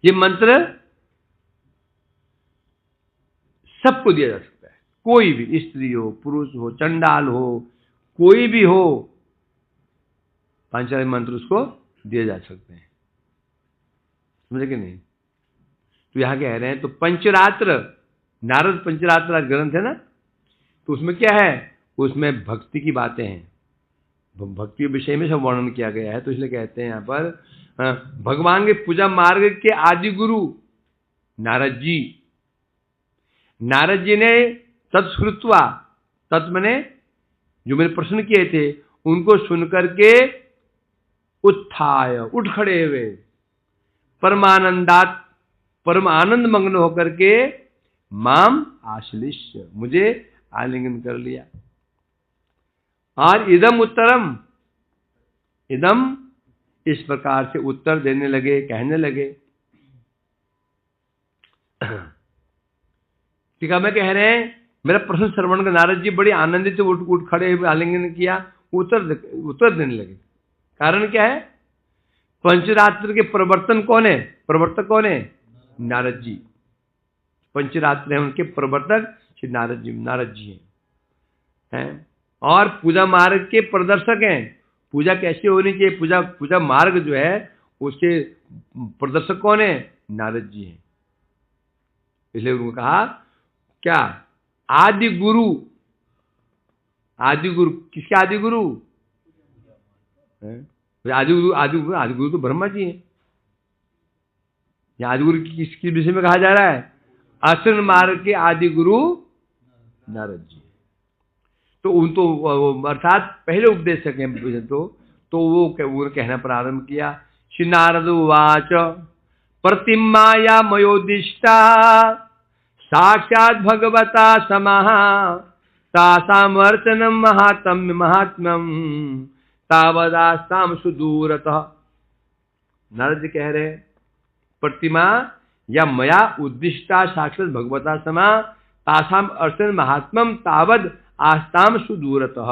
ये मंत्र सबको दिया जा सकता है, कोई भी, स्त्री हो, पुरुष हो, चंडाल हो, कोई भी हो, पांचरात्रिक मंत्र उसको दिए जा सकते हैं। समझे कि नहीं? तो यहां कह रहे हैं, तो पंचरात्र, नारद पंचरात्र ग्रंथ है ना, तो उसमें क्या है? उसमें भक्ति की बातें हैं, भक्ति के विषय में सब वर्णन किया गया है। तो इसलिए कहते हैं यहां पर भगवान के पूजा मार्ग के आदि गुरु नारद जी। नारद जी ने तत्श्रुत्वा, तत् मैंने जो मैंने प्रश्न किए थे उनको सुनकर के उत्थाय, उठ खड़े हुए, परमानंदात, परम आनंद मग्न होकर के माम आश्लिष्य, मुझे आलिंगन कर लिया। और इदम उत्तरम, इदम इस प्रकार से उत्तर देने लगे, कहने लगे। ठीक है, मैं कह रहे हैं, मेरा प्रश्न श्रवण का नारद जी बड़ी आनंदित से उठ खड़े हुए, आलिंगन किया, उत्तर देने लगे। कारण क्या है? पंचरात्र के प्रवर्तन कौन है? प्रवर्तक कौन है? नारद जी। पंचरात्र है, उनके प्रवर्तक श्री नारद जी हैं। और पूजा मार्ग के प्रदर्शक हैं। पूजा कैसे होनी चाहिए, पूजा मार्ग जो है उसके प्रदर्शक कौन है? नारद जी हैं। इसलिए उन्होंने कहा क्या? आदि गुरु। आदि गुरु किसके? आदि गुरु आदि गुरु तो ब्रह्मा जी हैं। आदि गुरु किसके विषय में कहा जा रहा है? आश्रम मार्ग के आदि गुरु नारद जी। तो उन तो अर्थात पहले उपदेशक हैं। तो वो कहना प्रारंभ किया। श्री नारद उवाच प्रतिमाया मयोदिष्टा साक्षात् भगवता समाः तासामर्चनम महात्म्यम तावदास्ताम सुदूरतः। नारद जी कह रहे, प्रतिमा या मया उद्दिष्टा साक्षात् भगवता समा तासाम अर्चन महात्म्यम तावद आस्ताम सुदूरतः।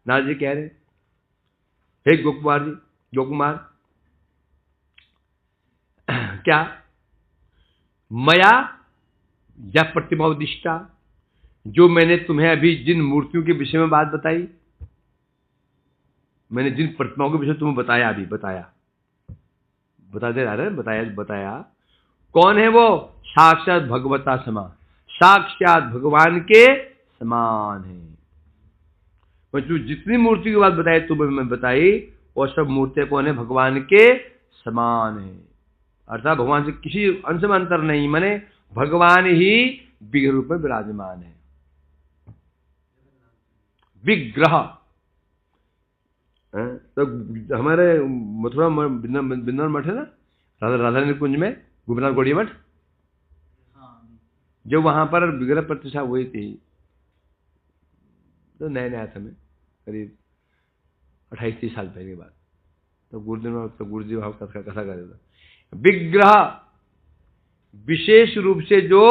नारद जी कह रहे, हे गोकुमार क्या मया या प्रतिमा उद्दिष्टा, जो मैंने तुम्हें अभी जिन मूर्तियों के विषय में बात बताई, मैंने जिन प्रतिमाओं के विषय तुम्हें बताया, अभी बताया कौन है वो? साक्षात भगवता समा, साक्षात भगवान के समान है। जो जितनी मूर्ति की बात बताई तुम्हें बताई, वो सब मूर्तियां कौन है? भगवान के समान है। अर्थात भगवान से किसी अंश में अंतर नहीं, माने भगवान ही विग्रह रूप में विराजमान है। विग्रह तो हमारे मथुरा वृंदावन मठ है ना, राधा कुंज में, गोपीनाथ गौड़ी मठ, जो वहां पर विग्रह प्रतिष्ठा हुई थी, तो नया था मैं करीब 28-30 साल पहले की बात। तो गुरुदेव भाव कथा कर रहे थे। विग्रह विशेष रूप से जो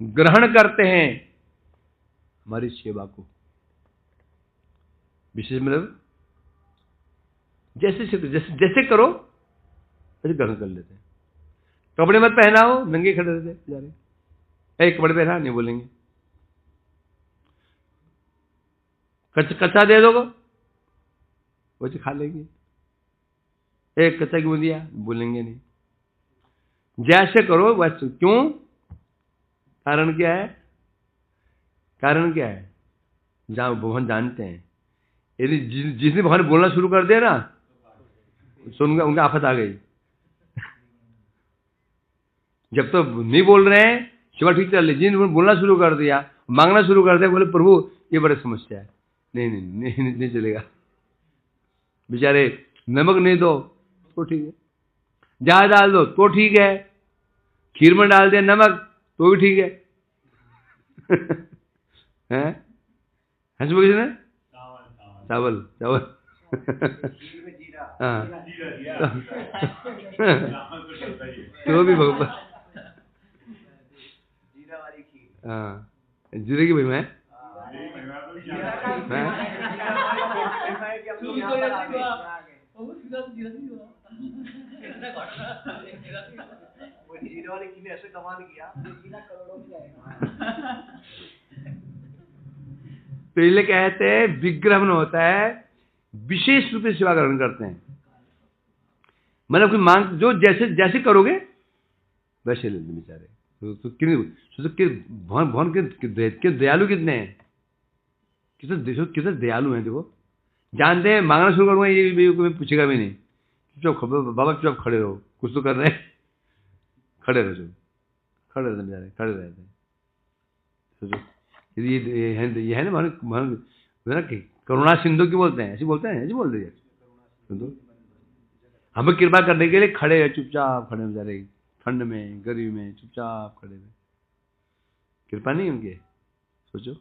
ग्रहण करते हैं हमारी सेवा को, विशेष मतलब जैसे करो वैसे ग्रहण कर लेते हैं। कपड़े मत पहनाओ, नंगे खड़े रहते बेचारे। एक कपड़े पहना, नहीं बोलेंगे। कच्चा दे दोगे, वो खा लेंगे। एक कच्चा क्यों दिया, बोलेंगे नहीं। जैसे करो वैसे। क्यों? कारण क्या है? कारण क्या है? जहाँ भगवान जानते हैं, यदि जिसने भगवान बोलना शुरू कर दिया ना, सुन उनका आफत आ गई। जब तो नहीं बोल रहे हैं सेवा ठीक चल रही, जिन बोलना शुरू कर दिया, मांगना शुरू कर दिया, बोले प्रभु ये बड़ी समस्या है, नहीं नहीं नहीं, नहीं, नहीं चलेगा। बेचारे नमक नहीं दो तो ठीक है, ज्यादा डाल दो तो ठीक है, खीर में डाल दे नमक तो भी ठीक है। हैं? हंस किसी ने? चावल चावल। हाँ तो भी भगवान। हाँ जीरे की महिमा है। जीरा वाले की ने ऐसे कमाल किया, जीरा करोड़ों में जाएगा। तो इसलिए कहते हैं विग्रह में होता है विशेष रूप से सेवा ग्रहण करते हैं। मतलब कोई मांग जो जैसे जैसे करोगे वैसे ले बेचारे। तो भगवान के दयालु कितने हैं, कितने दयालु हैं। देखो जानते हैं मांगना शुरू करूंगा ये पूछेगा भी नहीं, चुप बाबा चुप खड़े रहो, कुछ तो कर रहे हैं, खड़े रहो, चुप खड़े रहते बेचारे, खड़े रहते हैं। सोचो ये है ना करुणा सिंधु की बोलते हैं, ऐसे बोलते हैं, ऐसे बोल रही है। हमें कृपा करने के लिए खड़े हैं, चुपचाप खड़े बेचारे, ठंड में गर्मी में चुपचाप खड़े हैं। कृपा नहीं उनके, सोचो।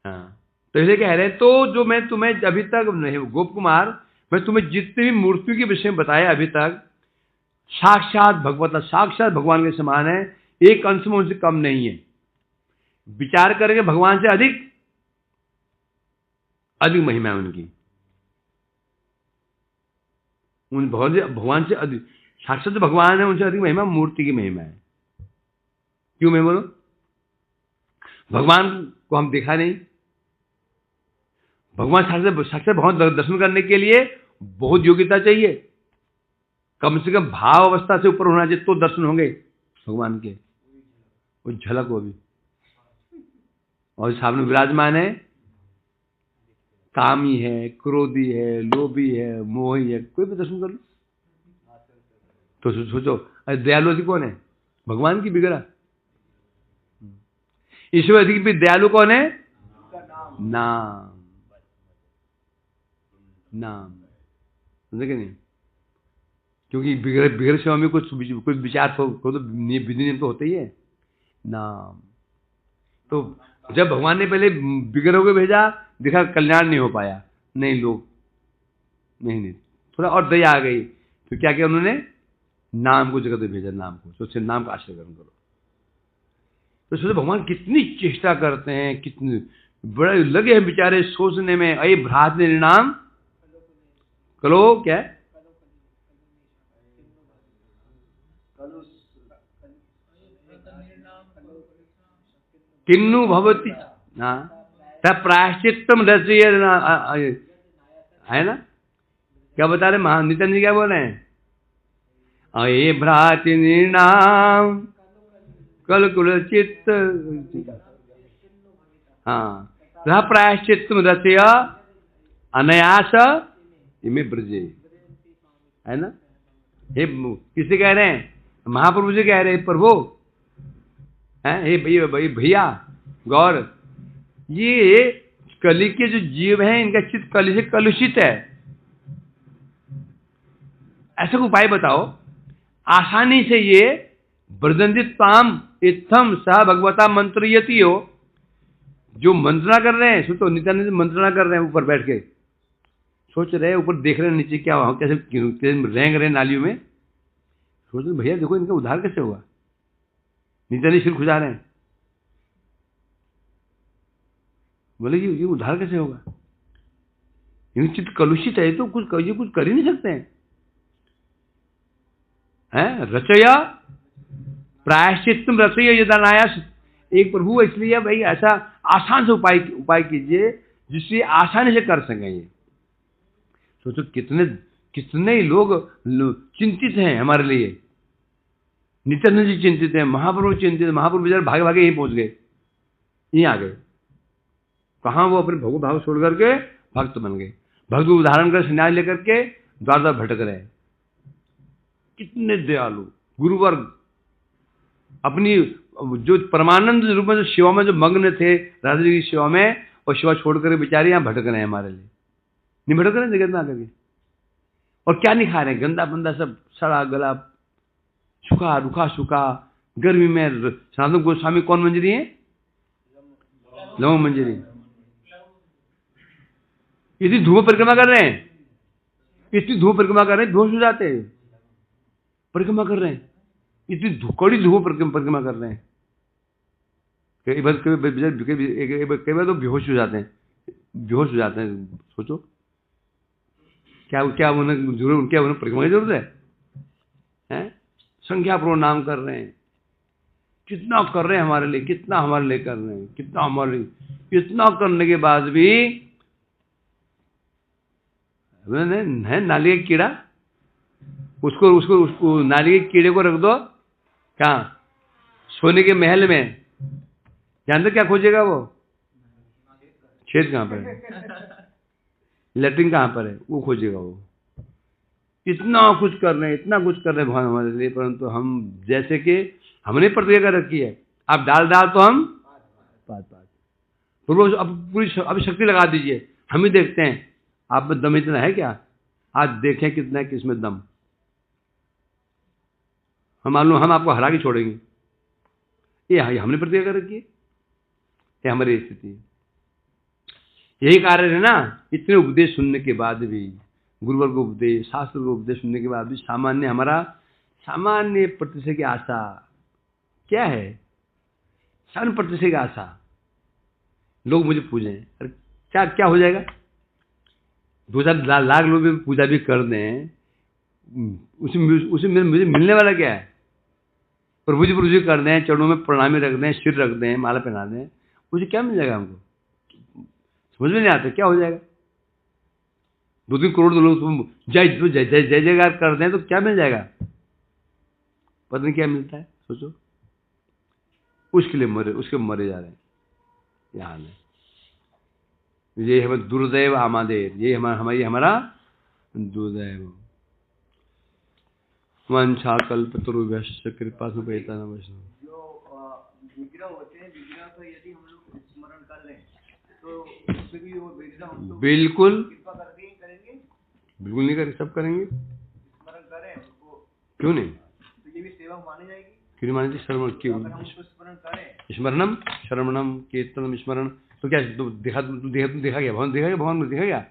हाँ तो इसे कह रहे हैं, तो जो मैं तुम्हें अभी तक नहीं गोप कुमार, मैं तुम्हें जितने भी मूर्तियों के विषय में बताया अभी तक, साक्षात भगवत साक्षात भगवान के समान है, एक अंश में उनसे कम नहीं है। विचार करेंगे भगवान से अधिक अधिक महिमा है उनकी, उन भगवान से अधिक साक्षात भगवान है, उनसे अधिक महिमा मूर्ति की महिमा है। क्यों मैं बोलो? भगवान को हम देखा नहीं, भगवान साक्षात भगवान दर्शन करने के लिए बहुत योग्यता चाहिए, कम से कम भाव अवस्था से ऊपर होना चाहिए तो दर्शन होंगे भगवान के, वो झलक वो भी। और सामने विराजमान है, कामी है, क्रोधी है, लोभी है, मोही है, कोई भी दर्शन कर लो। तो सोचो दयालु अधिक कौन है? भगवान की बिगड़ा। ईश्वर अधिक भी दयालु कौन है? नाम नाम, समझे कि नहीं? क्योंकि बिगड़ सेवा में कुछ विचार तो विधि नियम तो होते ही है। नाम तो जब भगवान ने पहले बिगड़ के भेजा, देखा कल्याण नहीं हो पाया, नहीं लोग नहीं थोड़ा और दया आ गई, तो क्या किया उन्होंने? नाम को जगह पे भेजा, नाम को, सोचे नाम का आश्रय ग्रहण करो। तो सोचो भगवान कितनी चेष्टा करते हैं, कितने बड़े लगे हैं बेचारे सोचने में, अये भ्रात निर्णाम कलो क्या है? किन्नु भवती प्रायश्चित्तम रचय, है ना? क्या बता रहे महान नितिन जी, क्या बोल रहे हैं? अये भ्राति निर्णाम कल कुल चित्त, हाँ प्रायश्चित्तम रचय अनायास इमे ब्रजे, है ना? हे किसे कह रहे हैं? महाप्रभु जी कह रहे हैं, प्रभु हैं, हे भैया गौर, ये कली के जो जीव हैं इनका चित्त कली से कलुषित है, ऐसा कोई उपाय बताओ आसानी से ये ब्रजंदिताम इत्थम सह भगवता मंत्रयति हो। जो मंत्रणा कर रहे हैं, सुनो नित्यानंद मंत्रणा कर रहे हैं, ऊपर बैठ के सोच रहे हैं, ऊपर देख रहे हैं नीचे क्या हुआ, कैसे रेंग रहे नालियों में, सोच रहे भैया देखो इनका उद्धार कैसे हुआ। नित्यानंद सिर खुजा रहे हैं, बोले ये उद्धार कैसे होगा, इनकी चित्त कलुषित है, तो कुछ कर ही नहीं सकते हैं। है रचया प्रायश्चित्तम रचया यदानायास। एक प्रभु इसलिए भाई ऐसा आसान से उपाय कीजिए जिससे आसानी से कर सकें। ये सोचो कितने ही लोग चिंतित हैं हमारे लिए। नित्यानंद जी चिंतित हैं, महाप्रभु चिंतित है। महाप्रभु बेचारे भागे भागे यहीं पहुंच गए, यहीं आ गए। कहाँ वो अपने भगवत भाव छोड़ करके भक्त बन गए। भक्त उदाहरण कर संन्यास लेकर के द्वार द्वार भटक रहे। कितने दयालु गुरुवर्ग, अपनी जो परमानंद रूप में जो सेवा में जो मग्न थे, राधा जी की सेवा में, और सेवा छोड़कर बेचारे यहाँ भटक रहे हैं हमारे लिए। नहीं भटक रहे जगत में आकर के, और क्या नहीं खा रहे हैं, गंदा बंदा सब, सड़ा गला, सूखा रूखा सूखा, गर्मी में। सनातन गोस्वामी कौन मंजरी है? लव मंजरी। इतनी धूप परिक्रमा कर रहे हैं, इतनी धूप परिक्रमा कर रहे हैं, बेहोश हो जाते हैं। परिक्रमा कर रहे हैं, इतनी कड़ी धूप परिक्रमा कर रहे हैं। कई बार तो बेहोश हो जाते हैं, बेहोश हो जाते हैं। सोचो क्या उन्हें परिक्रमा की जरूरत है? संख्या प्रोनाम कर रहे हैं, कितना कर रहे हैं हमारे लिए, कितना हमारे लिए कर रहे हैं, कितना हमारे लिए। इतना करने के बाद भी है नाली का कीड़ा, उसको नाली के कीड़े को रख दो कहाँ? सोने के महल में। जानते क्या खोजेगा वो? छेद कहाँ पर है, लेटरिन कहाँ पर है, वो खोजेगा वो। इतना कुछ कर रहे हैं, इतना कुछ कर रहे हैं भगवान हमारे लिए, परंतु हम जैसे कि हमने प्रतिज्ञा कर रखी है, आप डाल तो हम पात। तो अब पूरी अभी शक्ति लगा दीजिए, हम ही देखते हैं आप में दम इतना है क्या? आज देखें कितना है किसमें दम। हम मालूम हम आपको हरा के छोड़ेंगे। ये हमने प्रतिज्ञा कर रखी है, ये हमारी स्थिति है। यही कारण है ना, इतने उपदेश सुनने के बाद भी, गुरुवर्ग को उपदेश, शास्त्र को उपदेश सुनने के बाद भी सामान्य प्रतिष्ठा की आशा क्या है? सामान्य प्रतिष्ठा की आशा, लोग मुझे पूजें। अरे क्या हो जाएगा? 2-4 लाख लोग भी पूजा भी कर दें, उसे मुझे मिलने वाला क्या है? प्रभु जी कर दें, चरणों में प्रणामी रख दें, सिर रख दें, माला पहना दें, मुझे क्या मिल जाएगा? हमको समझ में नहीं आता क्या हो जाएगा। 2-3 करोड़ लोग जय जयकार कर दें तो क्या मिल जाएगा? पता नहीं क्या मिलता है। सोचो, उसके मरे जा रहे हैं। यहाँ ये हमारा दुर्दैव आमादेर, ये हमारा दुर्दैव। वंशा कल्पतरुभ्यश्च कृपा सुपेता नमः। जो विग्रह होते हैं, विग्रह का यदि हम लोग स्मरण कर लें तो उससे भी वो विग्रह हमको बिल्कुल कृपा करेंगे? बिल्कुल नहीं करेंगे, सब करेंगे। स्मरण करें उनको, क्यों नहीं? तो ये भी सेवा मानी जाएगी। क्यों नहीं मानी? श्रवण क्यों? अगर हम उसको स्मरण करें, स्मरणम श्रवणम कीर्तनम स्मरण, तो क्या देखा गया? भगवान देखा गया? भगवान को देखा गया?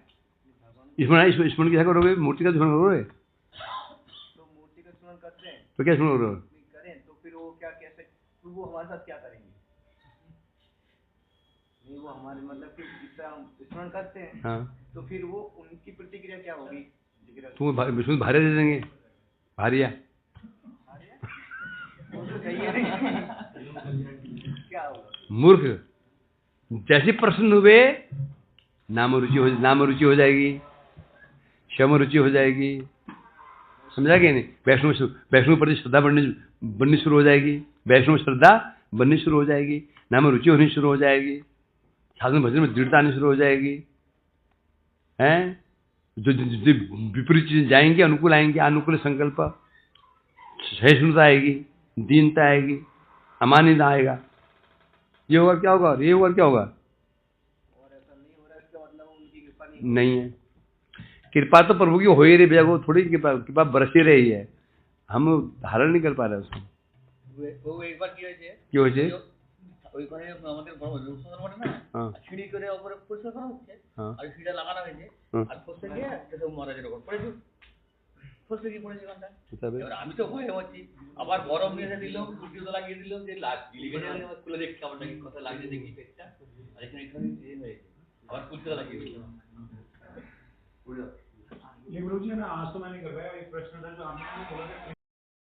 स्मरण क्या करोगे? मूर्ति का स्मरण करोगे? तो मूर्ति का स्मरण करते हैं तो क्या स्मरण करोगे? करें तो फिर वो क्या कैसे, तो वो हमारे साथ क्या करेंगे? नहीं, वो हमारे मतलब कि जिस तरह हम स्मरण करते हैं, हाँ, तो फिर वो उनकी प्रतिक्रिया क्या होगी? तुम भारे दे देंगे, भारिया। वो तो सही है नहीं। क्या होगा? मूर्ख जैसे प्रसन्न हुए, नाम रुचि हो जाएगी, क्षम रुचि हो जाएगी। समझा क्या नहीं? वैष्णव प्रति श्रद्धा बननी शुरू हो जाएगी, वैष्णव श्रद्धा बननी शुरू हो जाएगी, नाम रुचि होनी शुरू हो जाएगी, साधन भजन में दृढ़ता आनी शुरू हो जाएगी। हैं जो विपरीत चीजें जाएंगे, अनुकूल आएंगे, अनुकूल संकल्प, सहिष्णुता आएगी, दीनता आएगी, अमानिता आएगा। ये होगा क्या होगा? ये होगा क्या होगा? और ऐसा नहीं हो रहा है, इसका मतलब उनकी कृपा नहीं है। कृपा तो प्रभु की हो ही रही, भैया वो थोड़ी कृपा बरस ही रही है, हम धारण नहीं कर पा रहे उसको। वो एक बार किया है क्यों হয়েছে? ওইখানে আমাদের বড় রূপসর বটে না, সিঁড়ি করে উপরে পরিষ্কার করা হচ্ছে, আর সিঁড়িটা লাগানো হয়েছে, আর ফসে গিয়ে যেসব মহারাজের উপর পড়েছে, ফসে গিয়ে পড়েছে গানটা। এবার আমি তো ভয়ে হচ্ছি, আবার গরম নিয়ে এসে দিলাম, কুটিও তো লাগিয়ে দিলাম, যে খুলে দেখছি আবার নাকি কথা লাগিয়ে দেখি পেটটা, আর এখানে হয়েছে, আবার কুটিও লাগিয়ে দিলাম। ये गुरुजी है ना, आज तो मैंने कर पाया एक प्रश्न था जो आपने बोला था।